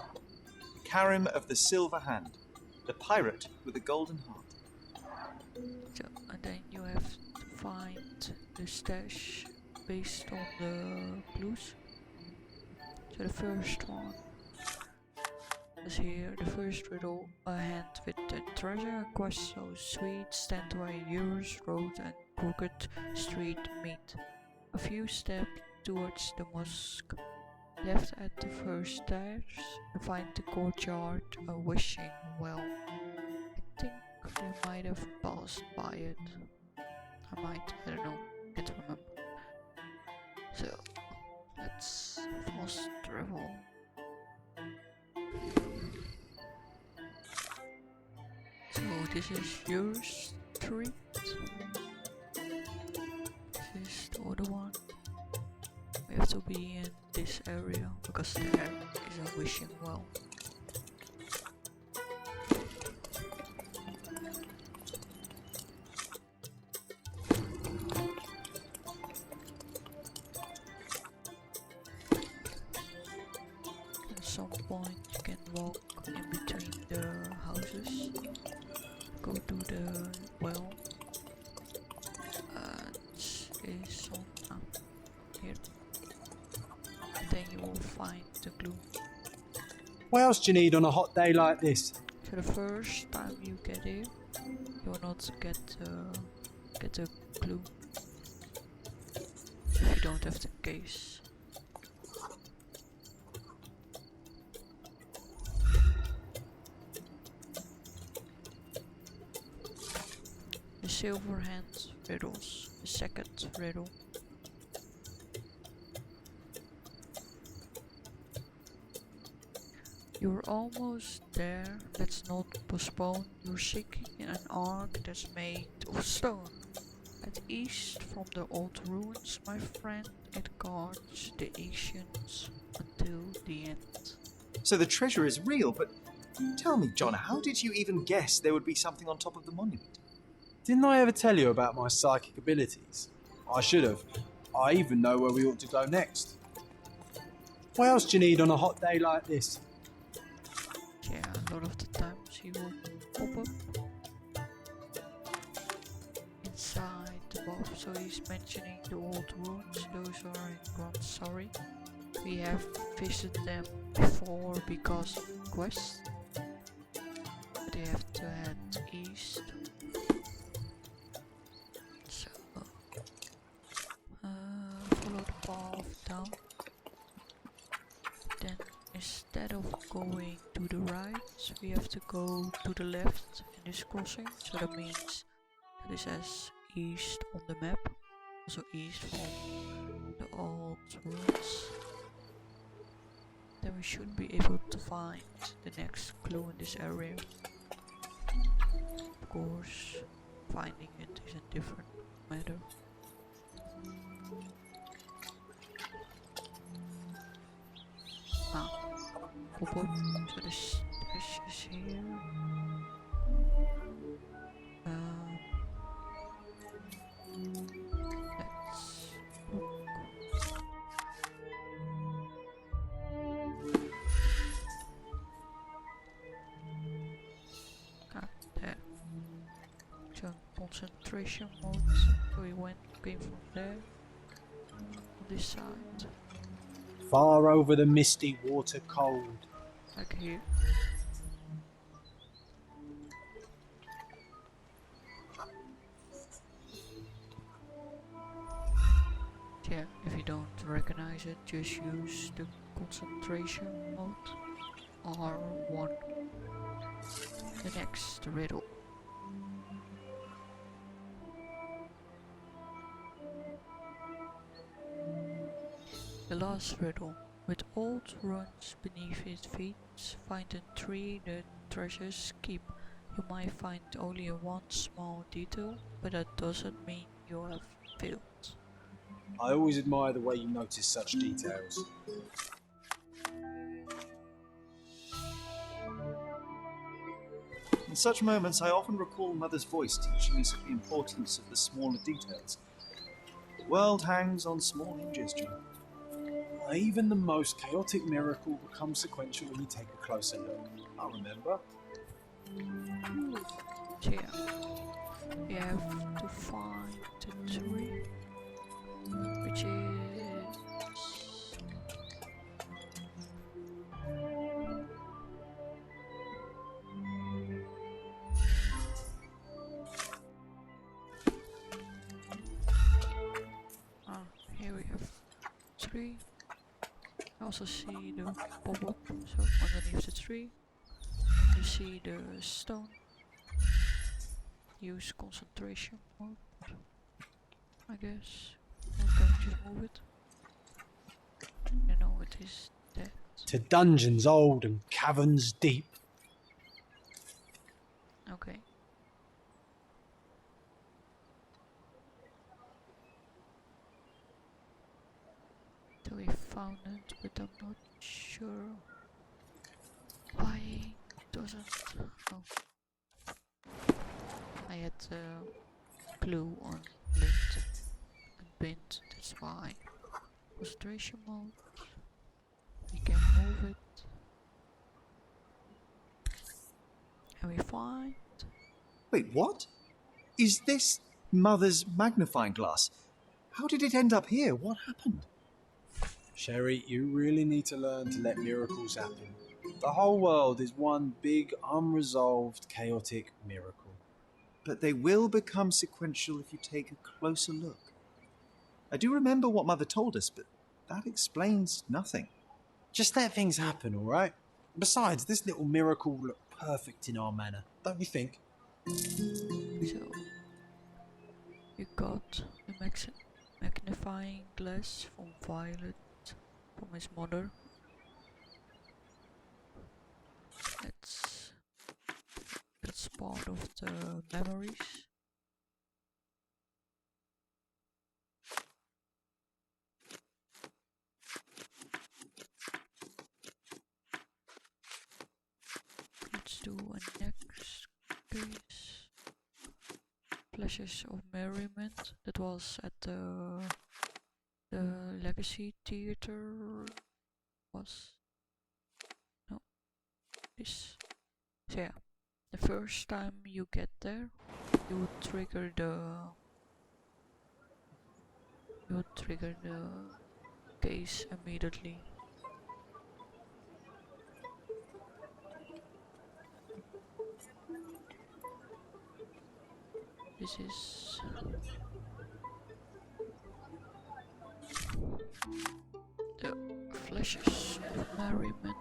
[SPEAKER 5] Karim of the Silver Hand, the pirate with the golden heart.
[SPEAKER 1] So, and then you have to find the stash based on the clues. So the first one is here, the first riddle, a hand with the treasure, quest so sweet, stand where years, road and crooked street meet. A few steps towards the mosque, left at the first stairs, and find the courtyard, a wishing well. I think you might have passed by it. I don't know, can't remember. So, let's fast travel. So this is your street. This is the other one. We have to be in this area because there is a wishing well. At some point you can walk in between the houses, go to the well, and is on here, and then you will find the glue.
[SPEAKER 2] What else do you need on a hot day like this?
[SPEAKER 1] So the first time you get here, you will not get a clue if you don't have the case. The silver hand riddles, the second riddle. You're almost there, let's not postpone. You're seeking an ark that's made of stone. At east from the old ruins, my friend, it guards the ancients until the end.
[SPEAKER 3] So the treasure is real, but tell me, John, how did you even guess there would be something on top of the monument?
[SPEAKER 2] Didn't I ever tell you about my psychic abilities? I should have. I even know where we ought to go next. What else do you need on a hot day like this?
[SPEAKER 1] Yeah, a lot of the times he will pop up inside the buff, so he's mentioning the old ruins. Those are in Grand Surrey. We have visited them before because of quest, but you have to head east. So follow the path down. Then instead of going to the right, we have to go to the left in this crossing. So that means that is as east on the map, also east from the old ruins. Then we should be able to find the next clue in this area. Of course, finding it is a different matter. Pop up, so the stash is here. Let's look. There. So concentration mode. So we came from there. On this side.
[SPEAKER 2] Far over the misty water cold.
[SPEAKER 1] Like here. Yeah, if you don't recognize it, just use the concentration mode R1. The next riddle. The last riddle. With old ruins beneath its feet, find a tree the treasures keep. You might find only one small detail, but that doesn't mean you have failed.
[SPEAKER 2] I always admire the way you notice such details.
[SPEAKER 3] In such moments, I often recall Mother's voice teaching us of the importance of the smaller details. The world hangs on small hinges, John.
[SPEAKER 2] Even the most chaotic miracle becomes sequential when you take a closer look. I remember.
[SPEAKER 1] So yeah, We have to find the tree, which is here we have tree. I also see the pop-up, so underneath the tree you see the stone. Use concentration mode, I guess. Or can we just move it? You know it is dead.
[SPEAKER 2] To dungeons old and caverns deep.
[SPEAKER 1] Okay. So we found it, but I'm not sure why it doesn't. Oh. I had a clue on blind and bint, that's why. Concentration mode. We can move it. And we find.
[SPEAKER 3] Wait, what? Is this Mother's magnifying glass? How did it end up here? What happened?
[SPEAKER 2] Sherry, you really need to learn to let miracles happen. The whole world is one big, unresolved, chaotic miracle.
[SPEAKER 3] But they will become sequential if you take a closer look. I do remember what Mother told us, but that explains nothing.
[SPEAKER 2] Just let things happen, alright? Besides, this little miracle will look perfect in our manner, don't you think?
[SPEAKER 1] So you got the magnifying glass from Violet, from his mother. That's part of the memories. Let's do a next case. Flashes of merriment. That was at the Legacy Theater. Was no this. So yeah, the first time you get there, you would trigger the case immediately. This is the flashes of merriment.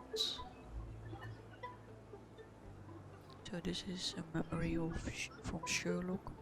[SPEAKER 1] So this is a memory of from Sherlock.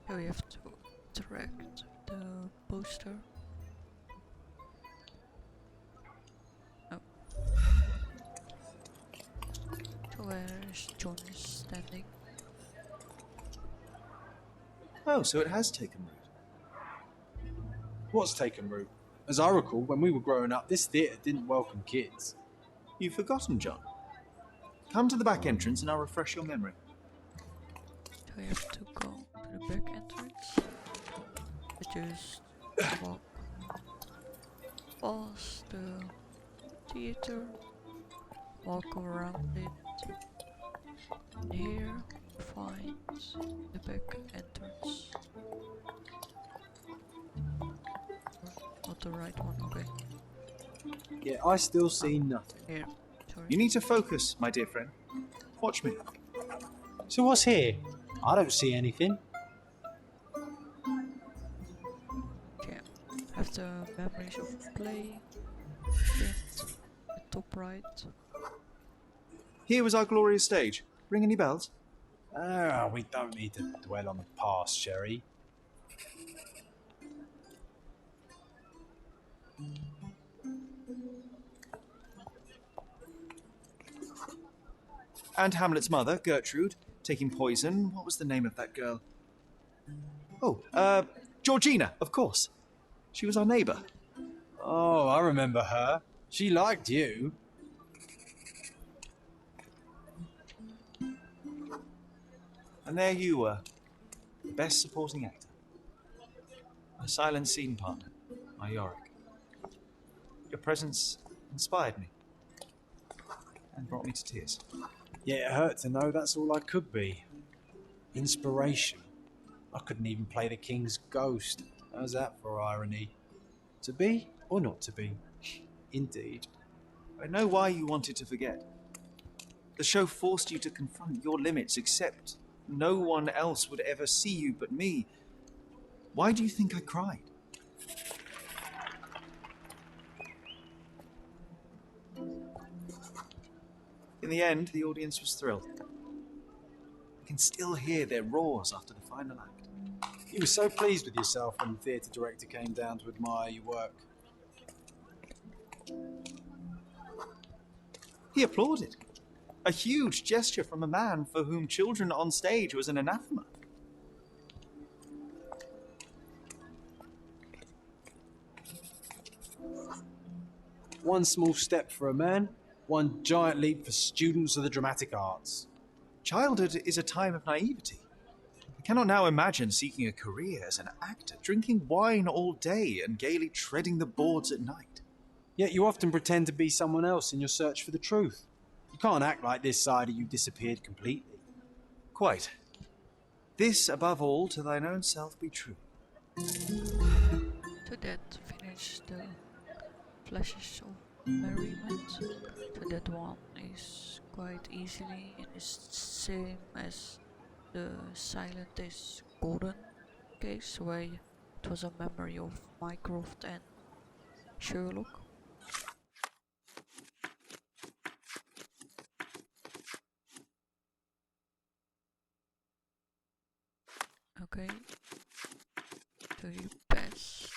[SPEAKER 1] So we have to interact the poster. Oh. So where is John standing?
[SPEAKER 3] Oh, so it has taken root.
[SPEAKER 2] What's taken root? As I recall, when we were growing up, this theatre didn't welcome kids.
[SPEAKER 3] You've forgotten, John. Come to the back entrance and I'll refresh your memory.
[SPEAKER 1] So we have to go to the back entrance. We just walk past the theater, walk around it, and here find the back entrance. Not the right one, okay.
[SPEAKER 2] Yeah, I still see nothing.
[SPEAKER 1] Here, sorry.
[SPEAKER 3] You need to focus, my dear friend. Watch me.
[SPEAKER 2] So what's here? I don't see anything.
[SPEAKER 1] Yeah, have the memories of play pinned at top right.
[SPEAKER 3] Here was our glorious stage. Ring any bells?
[SPEAKER 2] Ah, we don't need to dwell on the past, Sherry.
[SPEAKER 3] And Hamlet's mother, Gertrude, taking poison. What was the name of that girl? Oh, Georgina, of course. She was our neighbour.
[SPEAKER 2] Oh, I remember her. She liked you.
[SPEAKER 3] And there you were, the best supporting actor. My silent scene partner, my Yorick. Your presence inspired me and brought me to tears.
[SPEAKER 2] Yeah, it hurt to know that's all I could be. Inspiration. I couldn't even play the king's ghost. How's that for irony? To be or not to be? Indeed.
[SPEAKER 3] I know why you wanted to forget. The show forced you to confront your limits, except no one else would ever see you but me. Why do you think I cried? In the end, the audience was thrilled. I can still hear their roars after the final act.
[SPEAKER 2] You were so pleased with yourself when the theatre director came down to admire your work.
[SPEAKER 3] He applauded. A huge gesture from a man for whom children on stage was an anathema.
[SPEAKER 2] One small step for a man, one giant leap for students of the dramatic arts.
[SPEAKER 3] Childhood is a time of naivety. I cannot now imagine seeking a career as an actor, drinking wine all day and gaily treading the boards at night.
[SPEAKER 2] Yet you often pretend to be someone else in your search for the truth. You can't act like this side of you disappeared completely.
[SPEAKER 3] Quite. This, above all, to thine own self be true.
[SPEAKER 1] To that finish the flashes of merriment. So that one is quite easily and is same as the silent is golden case, where it was a memory of Mycroft and Sherlock. Okay, so you passed,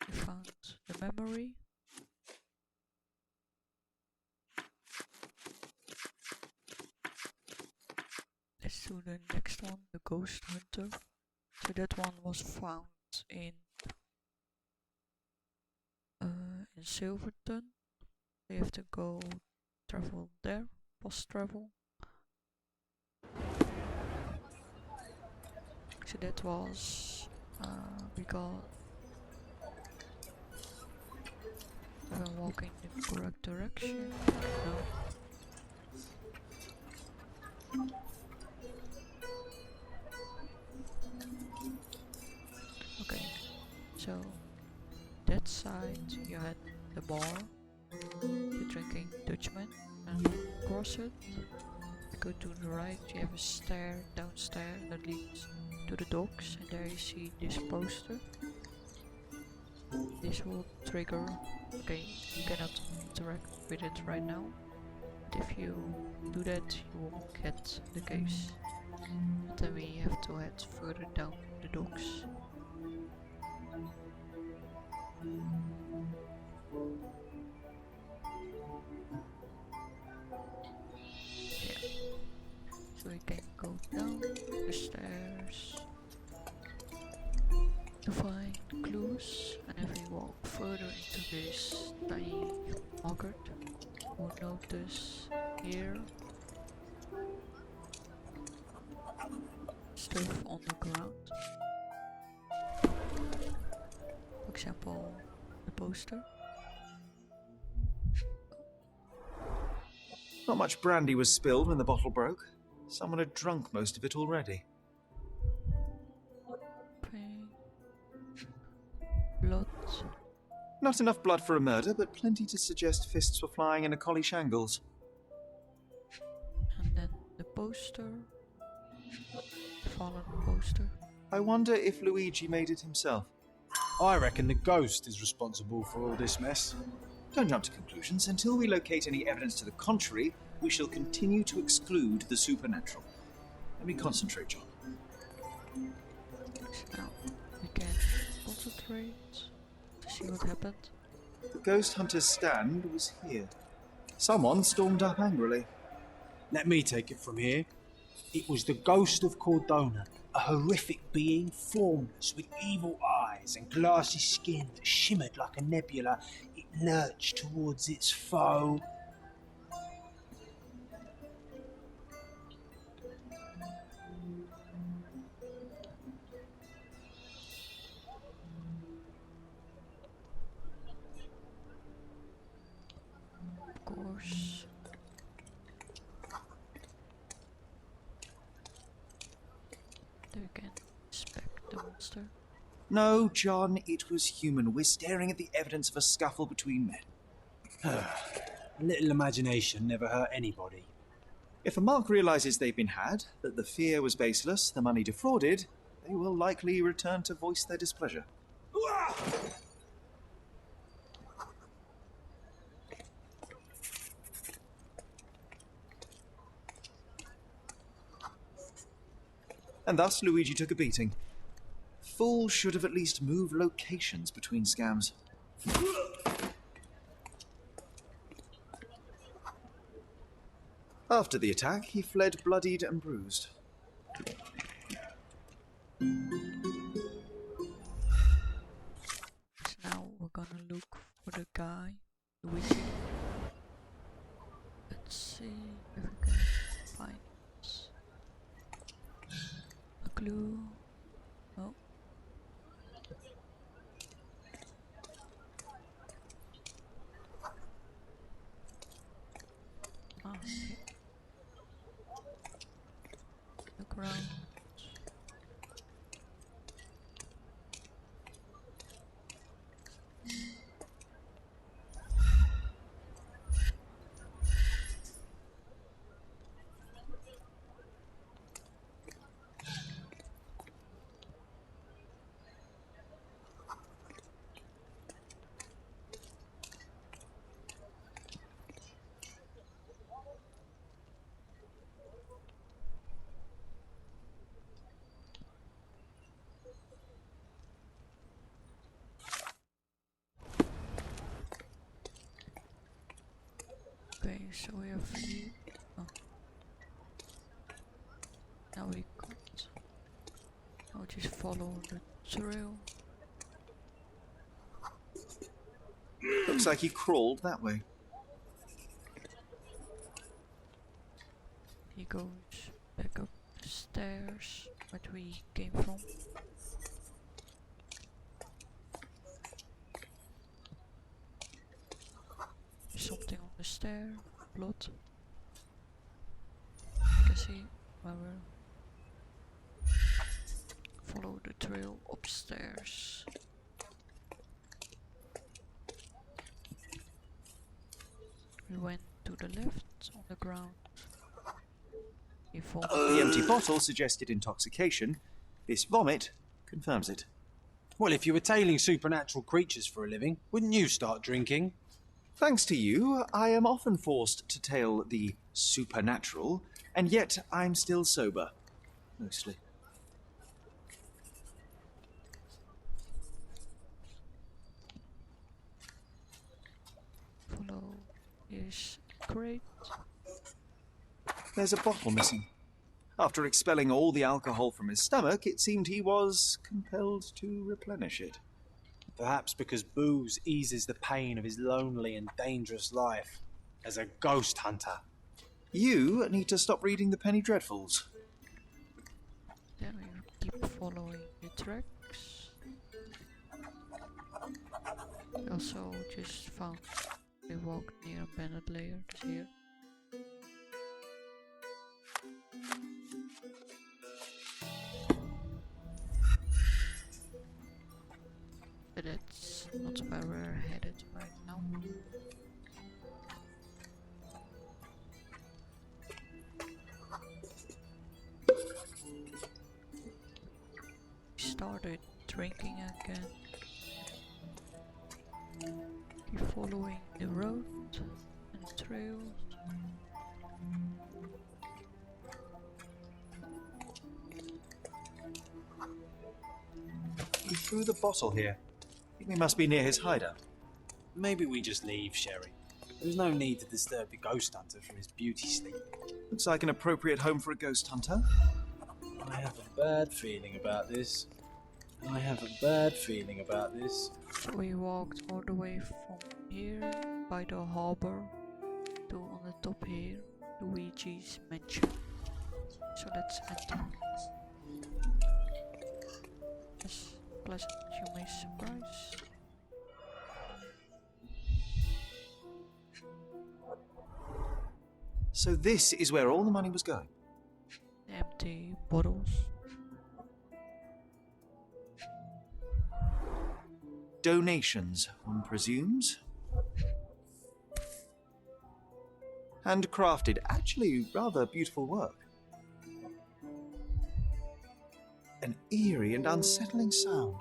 [SPEAKER 1] you found the memory. Let's do the next one, the Ghost Hunter. So that one was found in Silverton. You have to go travel there, post travel. So that was we got if I'm walking in the correct direction. No. Okay, so that side you had the bar, you're drinking Dutchman, and across it, you go to the right, you have a stair downstairs that leads to the docks, and there you see this poster. This will trigger, okay, you cannot interact with it right now, but if you do that, you will get the case. And then we have to head further down the docks. Yeah. So we can go down the stairs to find clues, and if we walk further into this tiny market, we'll notice here stuff on the ground. For example, the poster.
[SPEAKER 3] Not much brandy was spilled when the bottle broke. Someone had drunk most of it already.
[SPEAKER 1] Pain. Blood.
[SPEAKER 3] Not enough blood for a murder, but plenty to suggest fists were flying in a collie shangles.
[SPEAKER 1] And then the poster. Fallen poster.
[SPEAKER 3] I wonder if Luigi made it himself.
[SPEAKER 2] I reckon the ghost is responsible for all this mess.
[SPEAKER 3] Don't jump to conclusions. Until we locate any evidence to the contrary, we shall continue to exclude the supernatural. Let me concentrate, John.
[SPEAKER 1] Now we can concentrate to see what happened.
[SPEAKER 3] The ghost hunter's stand was here. Someone stormed up angrily.
[SPEAKER 2] Let me take it from here. It was the ghost of Cordona, a horrific being, formless, with evil eyes and glassy skin that shimmered like a nebula. It lurched towards its foe.
[SPEAKER 1] Of course. Then we can inspect the monster.
[SPEAKER 3] No, John, it was human. We're staring at the evidence of a scuffle between men.
[SPEAKER 2] A little imagination never hurt anybody.
[SPEAKER 3] If a mark realizes they've been had, that the fear was baseless, the money defrauded, they will likely return to voice their displeasure. And thus Luigi took a beating. Fools should have at least moved locations between scams. After the attack, he fled bloodied and bruised.
[SPEAKER 1] So now we're gonna look for the guy, Luigi. Let's see if we can find a clue. Oh. Ah, okay. Look around. Okay, so we have three. Oh. Now we got. I'll just follow the trail.
[SPEAKER 3] Looks like he crawled that way.
[SPEAKER 1] He goes back up the stairs where we came from. Something on the stair, blood. You can see where we follow the trail upstairs. We went to the left on the ground. He vomited.
[SPEAKER 3] The empty bottle suggested intoxication. This vomit confirms it.
[SPEAKER 2] Well, if you were tailing supernatural creatures for a living, wouldn't you start drinking?
[SPEAKER 3] Thanks to you, I am often forced to tail the supernatural, and yet I'm still sober. Mostly.
[SPEAKER 1] Follow his crate.
[SPEAKER 3] There's a bottle missing. After expelling all the alcohol from his stomach, it seemed he was compelled to replenish it.
[SPEAKER 2] Perhaps because booze eases the pain of his lonely and dangerous life as a ghost hunter.
[SPEAKER 3] You need to stop reading the Penny Dreadfuls.
[SPEAKER 1] Then we keep following the tracks. We also just found we walked near abandoned layer here. But that's not where we're headed right now. started drinking again. Keep following the road and the trails.
[SPEAKER 3] He threw the bottle here. We must be near his hideout.
[SPEAKER 2] Maybe we just leave, Sherry. There's no need to disturb the ghost hunter from his beauty sleep.
[SPEAKER 3] Looks like an appropriate home for a ghost hunter.
[SPEAKER 2] I have a bad feeling about this. I have a bad feeling about this.
[SPEAKER 1] So we walked all the way from here by the harbor to on the top here, Luigi's mansion. So let's enter. Yes, pleasant, you may surprise.
[SPEAKER 3] So this is where all the money was going.
[SPEAKER 1] Empty bottles.
[SPEAKER 3] Donations, one presumes. Handcrafted, actually rather beautiful work. An eerie and unsettling sound.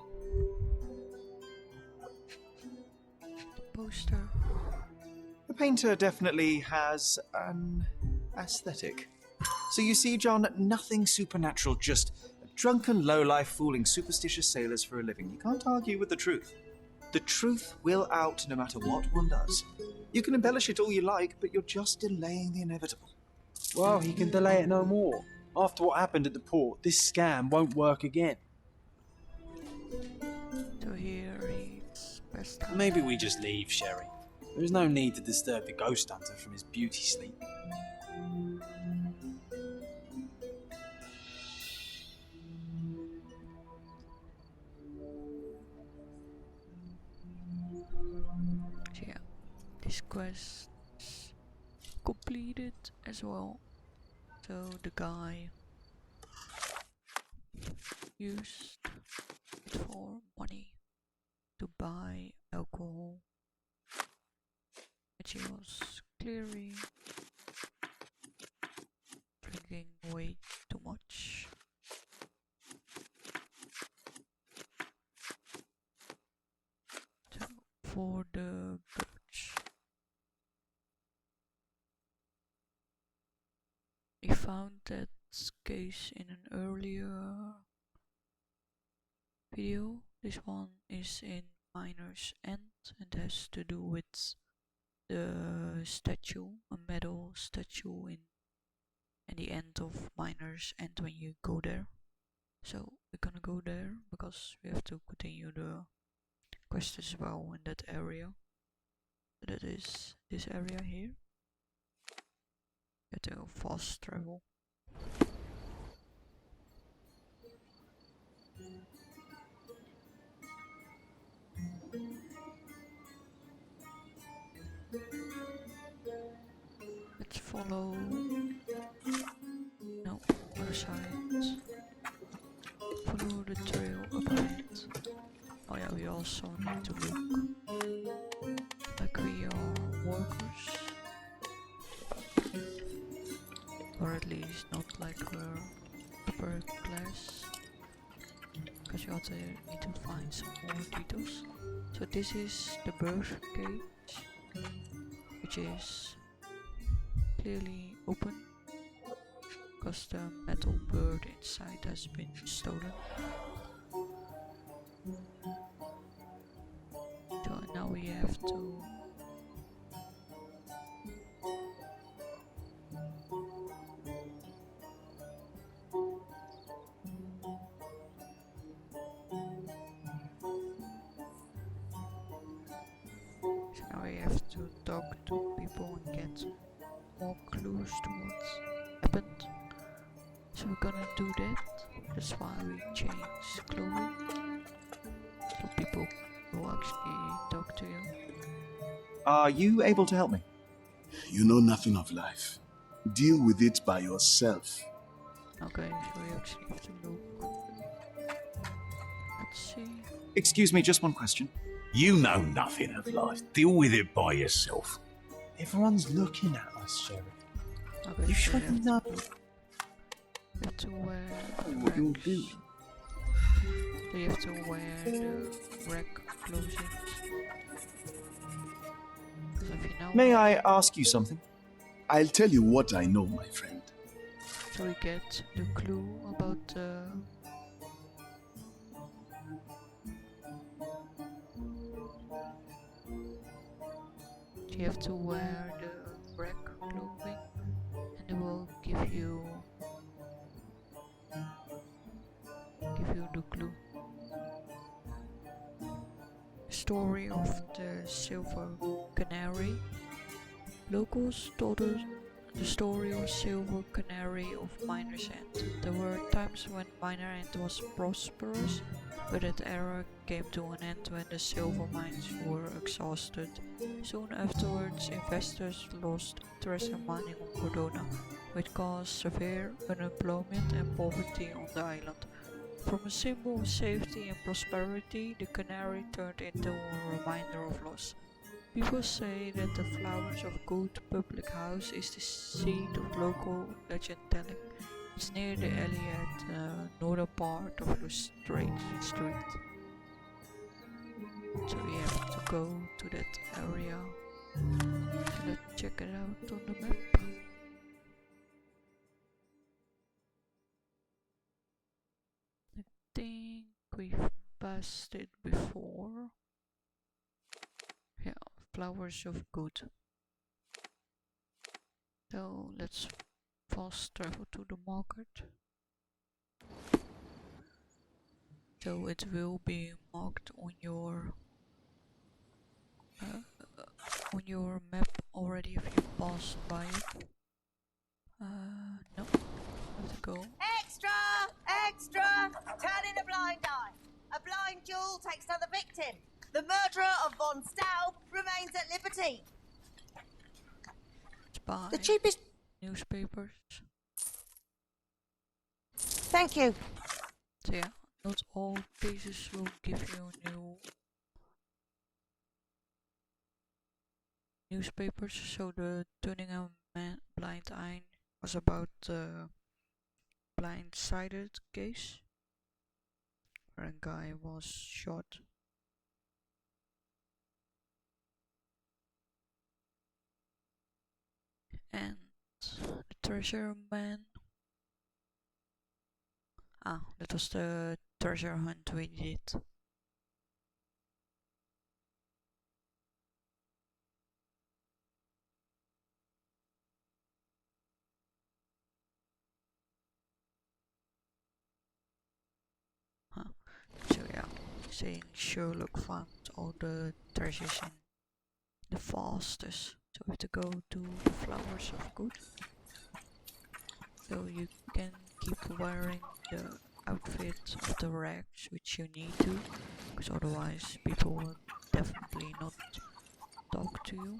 [SPEAKER 1] Poster.
[SPEAKER 3] The painter definitely has an aesthetic. So you see, John, nothing supernatural, just a drunken lowlife fooling superstitious sailors for a living. You can't argue with the truth. The truth will out no matter what one does. You can embellish it all you like, but you're just delaying the inevitable.
[SPEAKER 2] Well, he can delay it no more. After what happened at the port, this scam won't work again.
[SPEAKER 1] So here it's best time.
[SPEAKER 2] Maybe we just leave, Sherry. There's no need to disturb the ghost hunter from his beauty sleep.
[SPEAKER 1] So yeah, this quest is completed as well. So the guy used it for money to buy alcohol, which he was clearly drinking way too much. So for the birch, we found that case in an earlier video. This one is in Miner's End and has to do with the statue, a metal statue in the end of Miner's End when you go there. So we're gonna go there because we have to continue the quest as well in that area. So that is this area here. You have to fast travel. Let's follow. No, other side. Follow the trail up ahead. Oh yeah, we also need to look like we are workers, or at least not like we're upper class, because we also need to find some more details. So this is the bird cage, which is clearly open because the metal bird inside has been stolen. So now we have to talk to people and get more clues to what's happened. So we're gonna do that. That's why we change clothing, so people will actually talk to you.
[SPEAKER 3] Are you able to help me?
[SPEAKER 5] You know nothing of life. Deal with it by yourself.
[SPEAKER 1] Okay, so we actually have to look. Let's see.
[SPEAKER 3] Excuse me, just one question.
[SPEAKER 6] You know nothing of life. Deal with it by yourself.
[SPEAKER 2] Everyone's looking at us, Sherry.
[SPEAKER 1] Okay,
[SPEAKER 2] You
[SPEAKER 1] so
[SPEAKER 2] should
[SPEAKER 1] we have
[SPEAKER 2] know.
[SPEAKER 1] to wear
[SPEAKER 5] What you're
[SPEAKER 1] rags.
[SPEAKER 5] doing.
[SPEAKER 1] So you have to wear the wreck clothing. So if you know
[SPEAKER 3] May I ask you something?
[SPEAKER 5] I'll tell you what I know, my friend.
[SPEAKER 1] so we get the clue about you have to wear the wreck clothing and it will give you the clue. Story of the Silver Canary. Locals told us the story of Silver Canary of Miner's End. There were times when Miner End was prosperous, but that era came to an end when the silver mines were exhausted. Soon afterwards, investors lost interest in mining on Cordona, which caused severe unemployment and poverty on the island. From a symbol of safety and prosperity, the canary turned into a reminder of loss. People say that the Flowers of Good public house is the seat of local legend telling. It's near the alley at the northern part of the street. So we have to go to that area. So let's check it out on the map. I think we've passed it before. Yeah, Flowers of Good. So let's fast travel to the market. So it will be marked on your map already if you passed by it. No, have to go.
[SPEAKER 7] Extra! Extra! Turn in a blind eye. A blind jewel takes another victim. The murderer of von Staub remains at liberty.
[SPEAKER 1] Buy
[SPEAKER 7] The cheapest...
[SPEAKER 1] newspapers.
[SPEAKER 7] Thank you.
[SPEAKER 1] So yeah, not all cases will give you new newspapers. So the turning a man blind eye was about the blind-sided case where a guy was shot. And the treasure man. That was the treasure hunt we did. So yeah, saying Sherlock found all the treasures in the fastest. So we have to go to the Flowers of Good. So you can keep wearing the outfit of the rags, which you need to, because otherwise people will definitely not talk to you.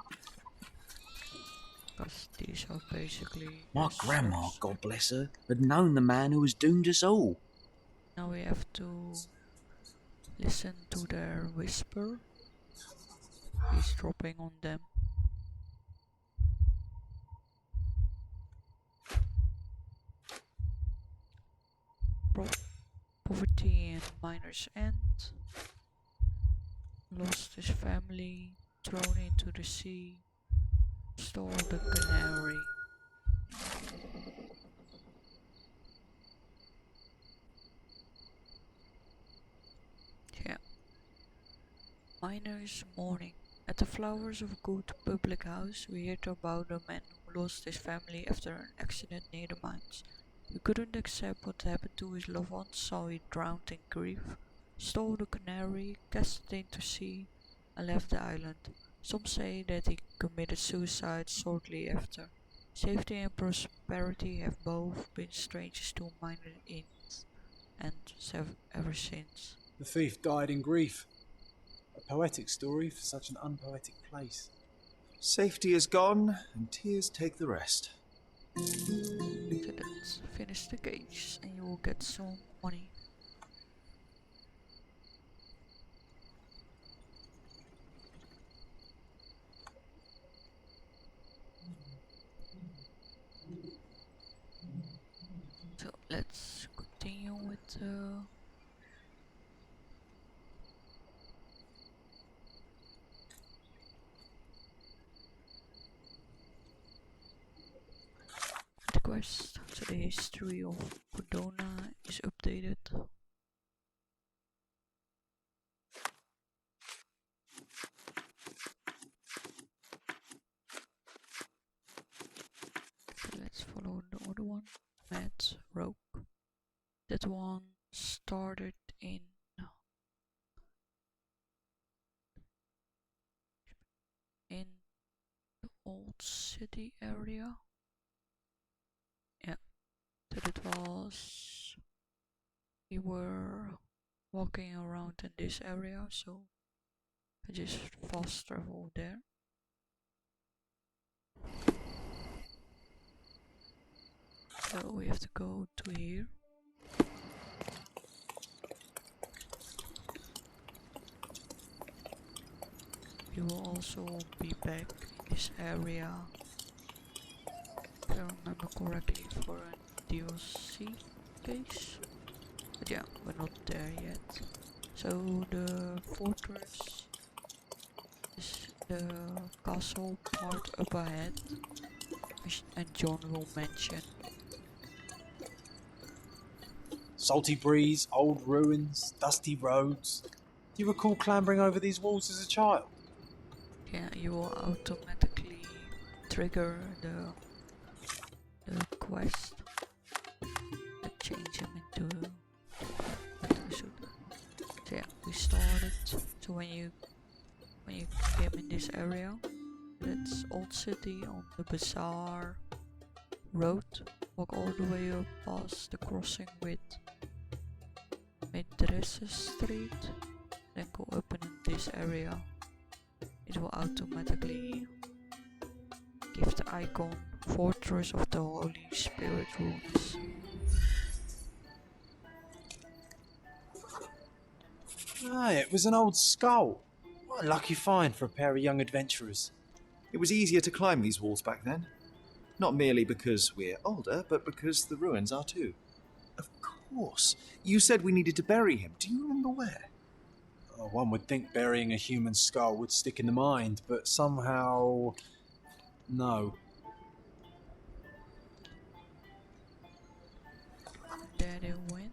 [SPEAKER 1] Because these are basically
[SPEAKER 6] My
[SPEAKER 1] the
[SPEAKER 6] grandma,
[SPEAKER 1] souls.
[SPEAKER 6] God bless her, had known the man who has doomed us all.
[SPEAKER 1] Now we have to listen to their whisper. He's dropping on them. Poverty in Miner's End. Lost his family, thrown into the sea, stole the canary. Yeah. Miner's Morning. At the Flowers of Good public house, we heard about a man who lost his family after an accident near the mines. He couldn't accept what happened to his loved ones, so he drowned in grief, stole the canary, cast it into sea, and left the island. Some say that he committed suicide shortly after. Safety and prosperity have both been strangers to Miner Inns, and ever since.
[SPEAKER 2] The thief died in grief. A poetic story for such an unpoetic place.
[SPEAKER 3] Safety is gone, and tears take the rest.
[SPEAKER 1] So let's finish the case and you will get some money. So let's continue with quest, so the history of Cordona is updated. So let's follow the other one, Mad Rogue. That one started in the old city area. Yeah, that it was. We were walking around in this area, so I just fast traveled there. So we have to go to here. You will also be back in this area, if I remember correctly, for a DLC case. But yeah, we're not there yet. So the fortress is the castle part up ahead, and John will mention.
[SPEAKER 2] Salty breeze, old ruins, dusty roads. Do you recall clambering over these walls as a child?
[SPEAKER 1] Yeah, you will automatically trigger the quest and change him into a suit. So yeah, we started. So when you came in this area, that's Old City on the Bazaar Road. Walk all the way up past the crossing with Medrese Street, then go up in this area. It will automatically give the icon Fortress of the Holy Spirit Ruins.
[SPEAKER 2] Ah, it was an old skull. What a lucky find for a pair of young adventurers.
[SPEAKER 3] It was easier to climb these walls back then. Not merely because we're older, but because the ruins are too. Of course. You said we needed to bury him. Do you remember where?
[SPEAKER 2] Oh, one would think burying a human skull would stick in the mind, but somehow... no.
[SPEAKER 1] There they went.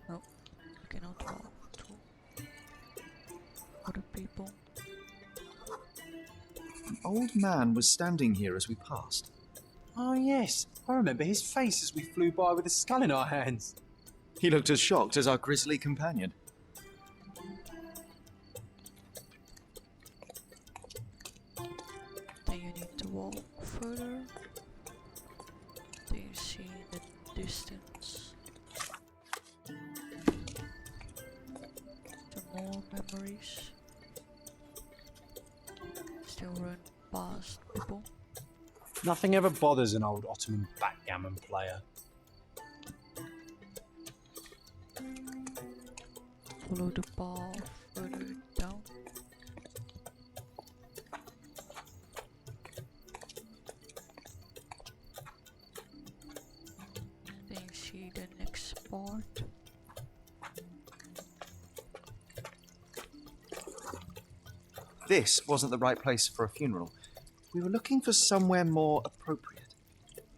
[SPEAKER 1] No, you cannot walk to other people.
[SPEAKER 3] An old man was standing here as we passed.
[SPEAKER 2] Oh yes, I remember his face as we flew by with a skull in our hands.
[SPEAKER 3] He looked as shocked as our grisly companion.
[SPEAKER 1] Then you need to walk further. Then you see in the distance some more memories. Still run past people.
[SPEAKER 2] Nothing ever bothers an old Ottoman backgammon player.
[SPEAKER 1] Follow the path further down. Then you see the next part.
[SPEAKER 3] This wasn't the right place for a funeral. We were looking for somewhere more appropriate.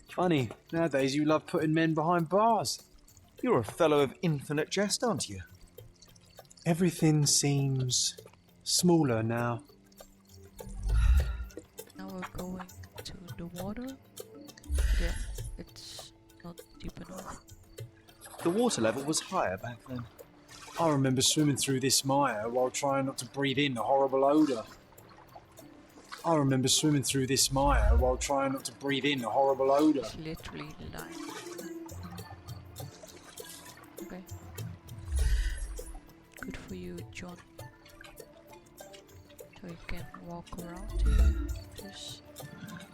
[SPEAKER 2] Funny, nowadays you love putting men behind bars.
[SPEAKER 3] You're a fellow of infinite jest, aren't you?
[SPEAKER 2] Everything seems smaller now.
[SPEAKER 1] Now we're going to the water. Yeah, it's not deep enough.
[SPEAKER 3] The water level was higher back then.
[SPEAKER 2] I remember swimming through this mire while trying not to breathe in the horrible odour. I remember swimming through this mire while trying not to breathe in the horrible odour.
[SPEAKER 1] It's literally the line. Okay. Good for you, John. So you can walk around here. Just,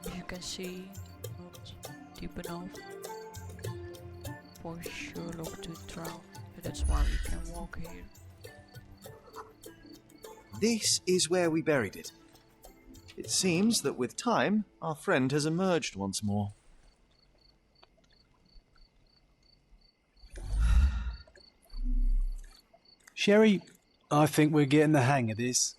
[SPEAKER 1] as you can see, not deep enough for Sherlock to drown. But that's why we can walk here.
[SPEAKER 3] This is where we buried it. It seems that with time, our friend has emerged once more.
[SPEAKER 2] Sherry, I think we're getting the hang of this.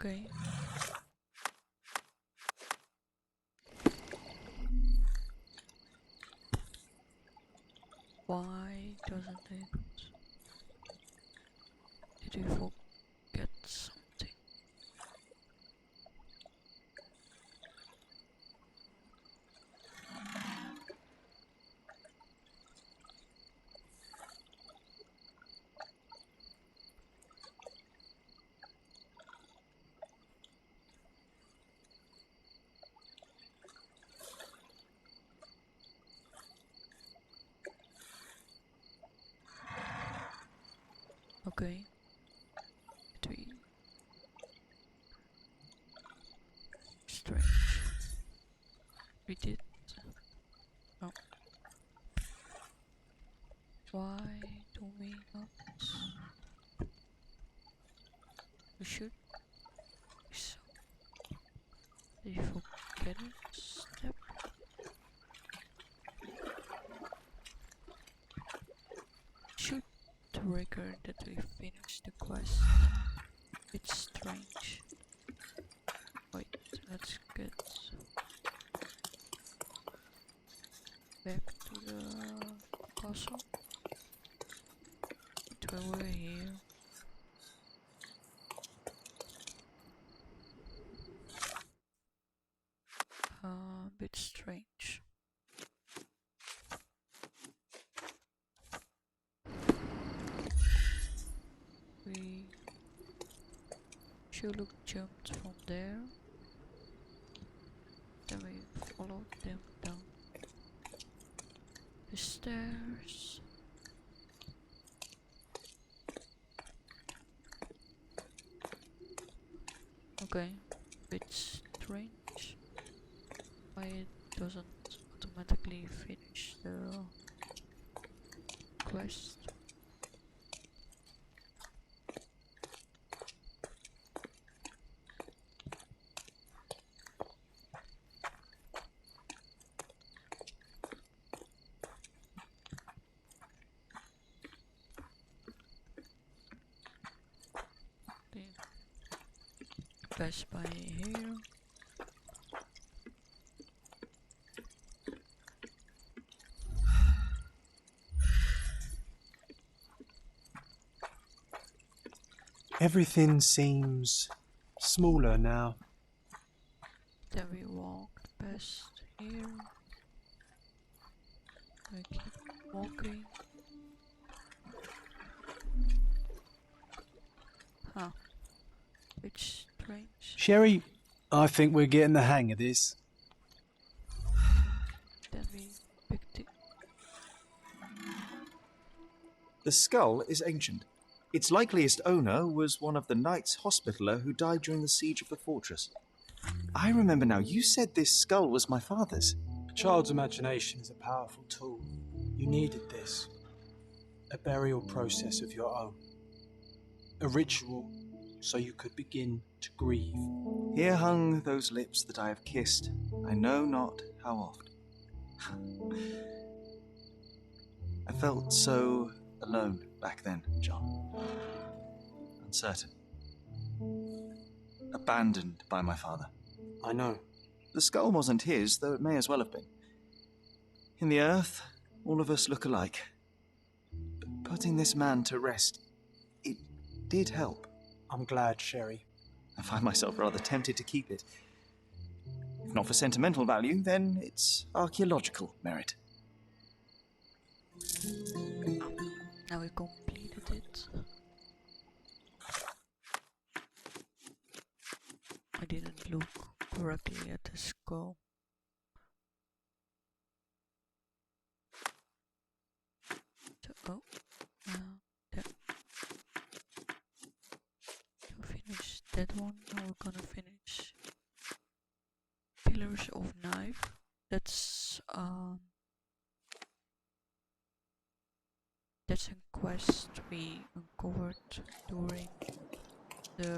[SPEAKER 1] Okay. Why doesn't it? Did we forget something? Okay. Did we? Strange. We did. Oh. Why do we not? We should. So. Did you forget a step? Should record that we finished the quest. It's strange. Wait, let's get back to the castle. But when we're here. Bit strange. Sherlock jumped from there. Then we followed them down the stairs. Okay, bit strange. Why it doesn't automatically finish the quest. Pass by here.
[SPEAKER 2] Everything seems smaller now.
[SPEAKER 1] Then we walk past here. We keep walking. Huh. It's strange.
[SPEAKER 2] Sherry, I think we're getting the hang of this.
[SPEAKER 1] Then we picked it.
[SPEAKER 3] The skull is ancient. Its likeliest owner was one of the Knights Hospitaller who died during the siege of the fortress. I remember now, you said this skull was my father's.
[SPEAKER 2] A child's imagination is a powerful tool. You needed this. A burial process of your own. A ritual so you could begin to grieve.
[SPEAKER 3] Here hung those lips that I have kissed, I know not how oft. I felt so alone back then, John. Uncertain. Abandoned by my father.
[SPEAKER 2] I know.
[SPEAKER 3] The skull wasn't his, though it may as well have been. In the earth, all of us look alike. But putting this man to rest, it did help.
[SPEAKER 2] I'm glad, Sherry.
[SPEAKER 3] I find myself rather tempted to keep it. If not for sentimental value, then it's archaeological merit.
[SPEAKER 1] Now we completed it. I didn't look correctly at the skull. So, that. To finish that one, now we're gonna finish Pillars of Knife. That's a quest we uncovered during the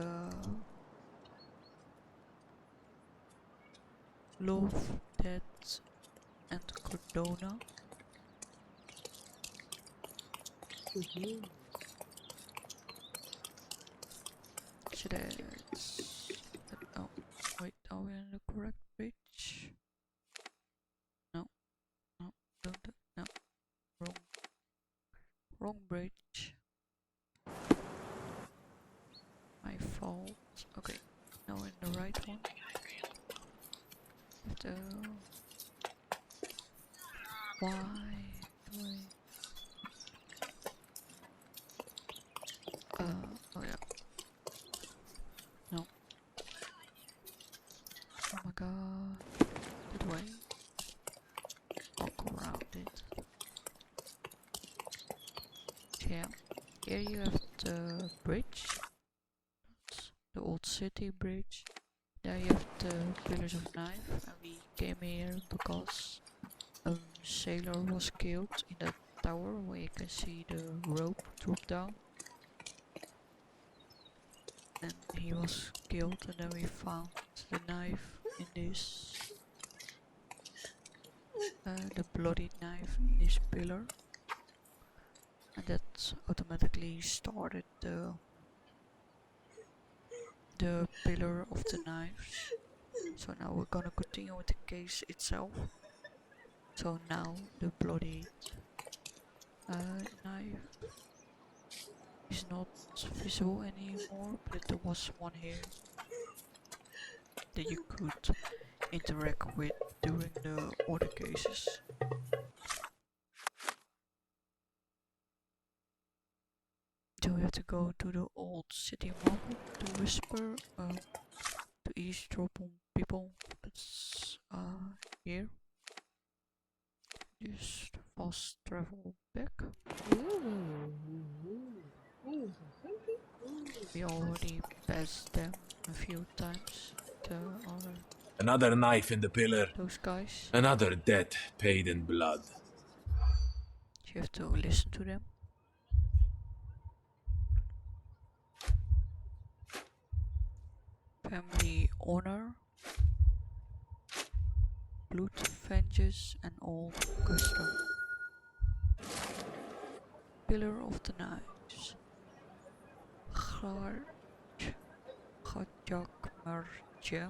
[SPEAKER 1] Love, Death and Cordona. So that's Are we on the correct bridge? No, no, no, wrong bridge. My fault. Okay, now we're in the right one. So why do I? Oh yeah. No. Oh my god. That way. Walk around it. Yeah. Here you have the bridge. The old city bridge. There you have the pillars of knife. And we came here because a sailor was killed in that tower where you can see the rope drop down. And he was killed, and then we found the knife in this, the bloodied knife in this pillar, and that automatically started the pillar of the knives. So now we're gonna continue with the case itself. So now the bloodied knife is not visible anymore, but there was one here that you could interact with during the other cases. So we have to go to the old city market to whisper, to eavesdrop on people. That's here. Just fast travel back. We already passed them a few times. The other
[SPEAKER 6] Another knife in the pillar.
[SPEAKER 1] those guys.
[SPEAKER 6] Another debt paid in blood.
[SPEAKER 1] You have to listen to them. Family honor, blood vengeance, and old custom. Pillar of the knives. Gajakmertje,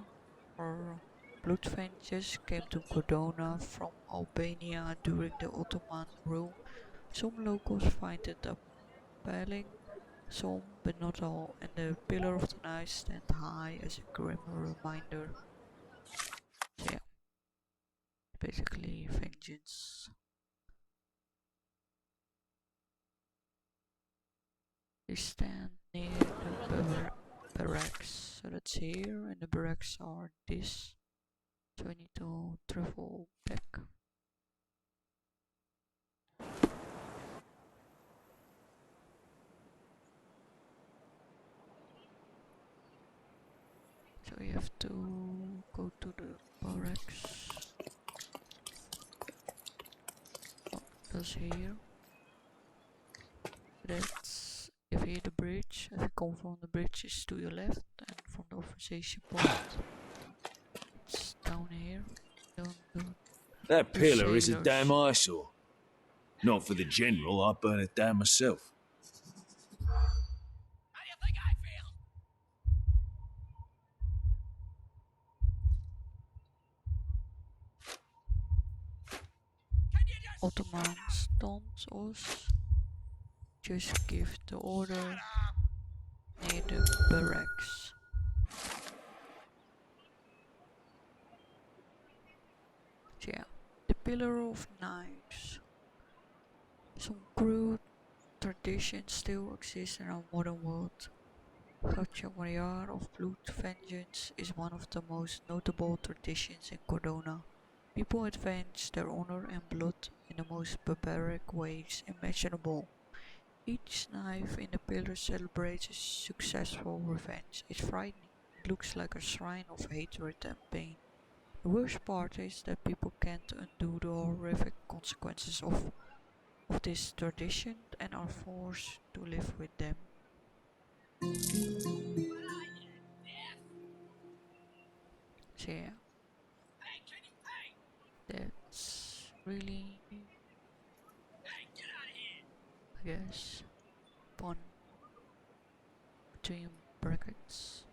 [SPEAKER 1] or blood vengeance, came to Cordona from Albania during the Ottoman rule. Some locals find it appalling, some but not all, and the Pillar of the Knives stand high as a grim reminder. So yeah, basically vengeance. They stand near the barracks, so that's here, and the barracks are this. So I need to travel back. So we have to go to the barracks. Oh, that's here. That's if you hit the bridge. If you come from the bridge, it's to your left, and from the observation point, it's down here.
[SPEAKER 6] That
[SPEAKER 1] The
[SPEAKER 6] pillar is a
[SPEAKER 1] sailors.
[SPEAKER 6] damn eyesore. Not for the general, I'd burn it down myself.
[SPEAKER 1] Ottoman stuns us. Just give the order near the barracks. So yeah, the Pillar of Knives. Some crude traditions still exist in our modern world. Gajakmarjar of blood vengeance is one of the most notable traditions in Cordona. People avenge their honor and blood in the most barbaric ways imaginable. Each knife in the pillar celebrates a successful revenge. It's frightening. It looks like a shrine of hatred and pain. The worst part is that people can't undo the horrific consequences of this tradition and are forced to live with them. So yeah, that's really, I guess, fun between brackets.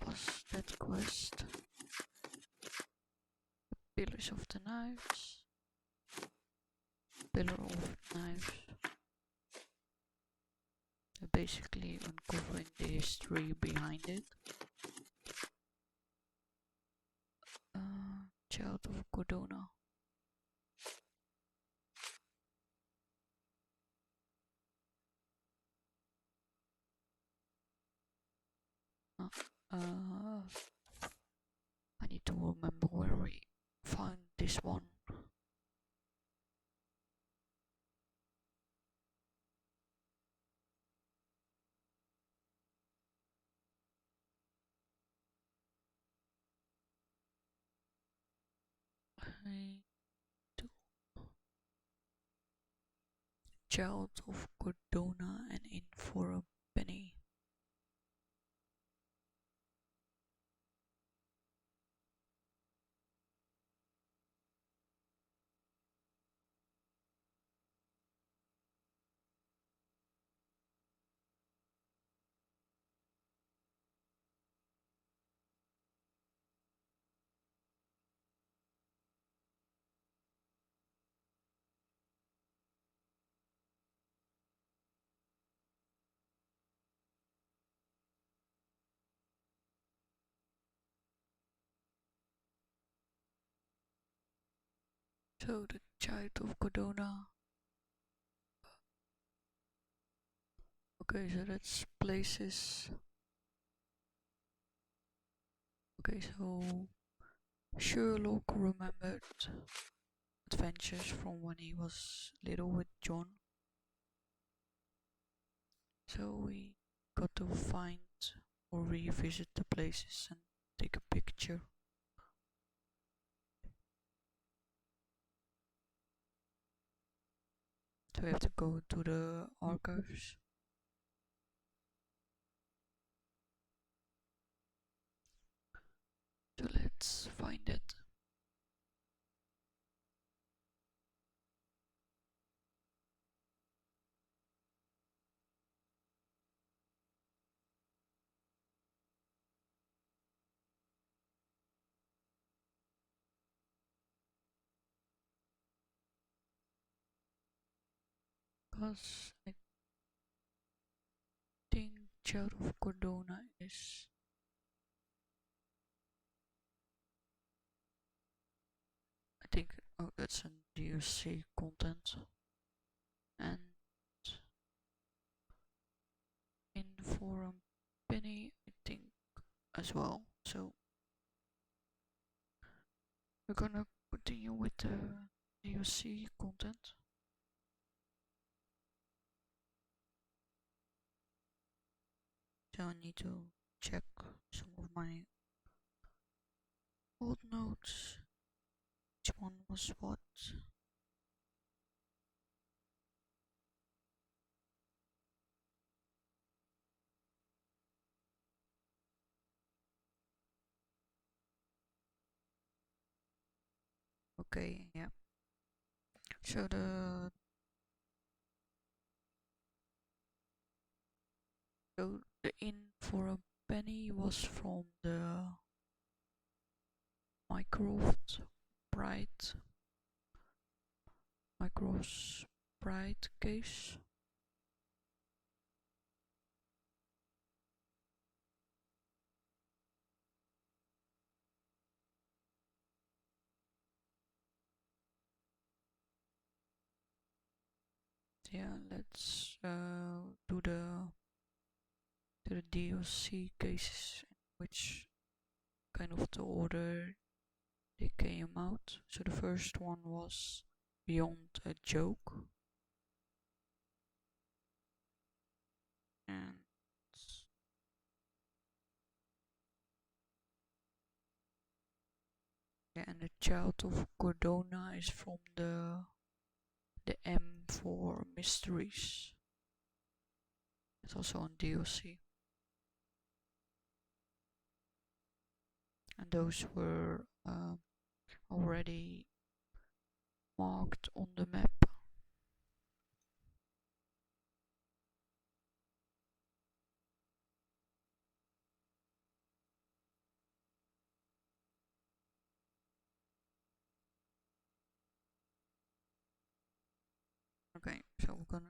[SPEAKER 1] was that quest? Pillars of the Knives. Pillar of Knives. Basically uncovering the history behind it. Child of Cordona. I need to remember where we found this one. Child of Cordona and in for a penny. So the Child of Cordona. Okay, so that's places. Okay, so Sherlock remembered adventures from when he was little with John. So we got to find or revisit the places and take a picture. So we have to go to the archives. So let's find it. Because I think Child of Cordona is oh, that's a DLC content, and in forum penny I think as well. So we're gonna continue with the DLC content. So I need to check some of my old notes. Which one was what? Okay, yeah. So the in for a penny was from the Microsoft Pride case. Yeah, let's do the DLC cases, in which kind of the order they came out. So the first one was Beyond a Joke, and yeah, and the Child of Cordona is from the M for Mysteries. It's also on DLC. And those were already marked on the map. Okay, so we're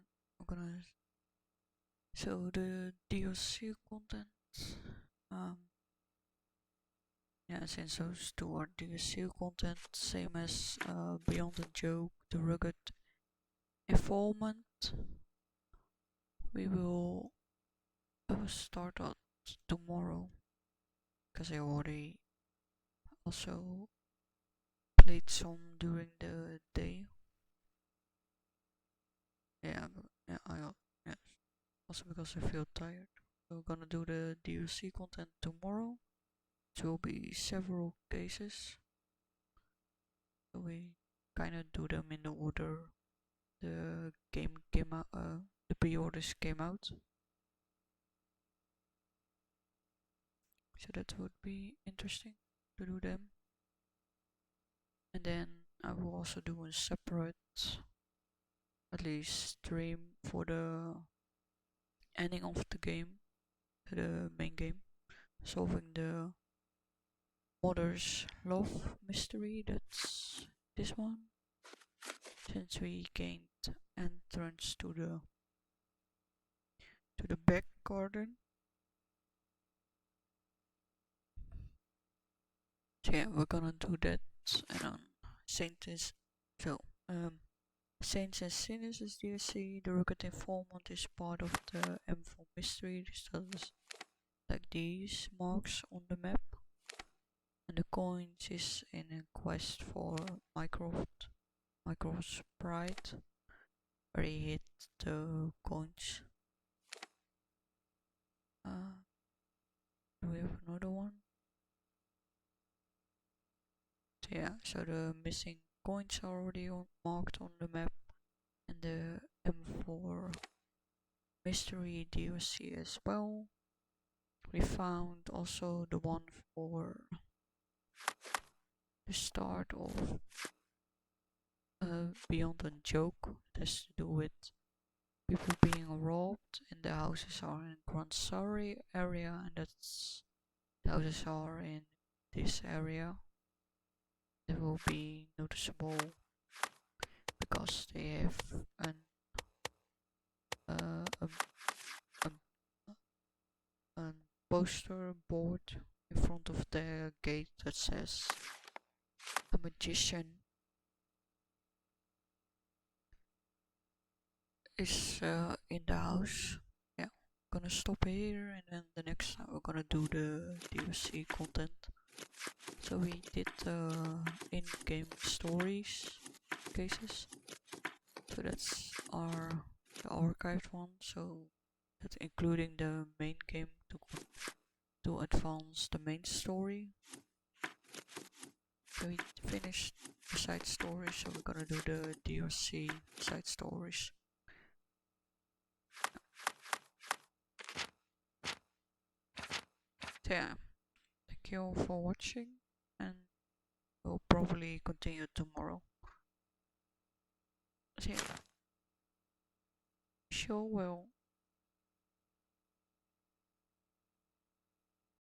[SPEAKER 1] gonna so the DLC content. Yeah, since those two are DLC content, same as Beyond the Joke, the Rugged Informant, we will start out tomorrow, because I already also played some during the day. Yeah, yeah, also because I feel tired. So we're gonna do the DLC content tomorrow. It will be several cases. So we kind of do them in the order the game came out, the pre-orders came out. So that would be interesting to do them. And then I will also do a separate, at least stream for the ending of the game, the main game, solving the mother's love mystery. That's this one. Since we gained entrance to the back garden. So yeah, we're gonna do that, and on Saints Saints and Sinners is DLC. The Rugged Informant is part of the M4 mystery. So there's like these marks on the map, and the coins is in a quest for Mycroft's Pride, where he hid the coins. Do we have another one? So yeah, so the missing coins are already marked on the map, and the M4 mystery DLC as well. We found also the one for the start of Beyond a Joke. It has to do with people being robbed, and the houses are in Grand Surrey area, and the houses are in this area. They will be noticeable because they have a poster board in front of the gate that says a magician is in the house. Yeah, I'm gonna stop here, and then the next time we're gonna do the DLC content. So we did in-game stories cases. So that's the archived one. So that's including the main game to advance the main story. So we finished the side stories, so we're gonna do the DLC side stories. So yeah, thank you all for watching, and we'll probably continue tomorrow. So yeah, sure will.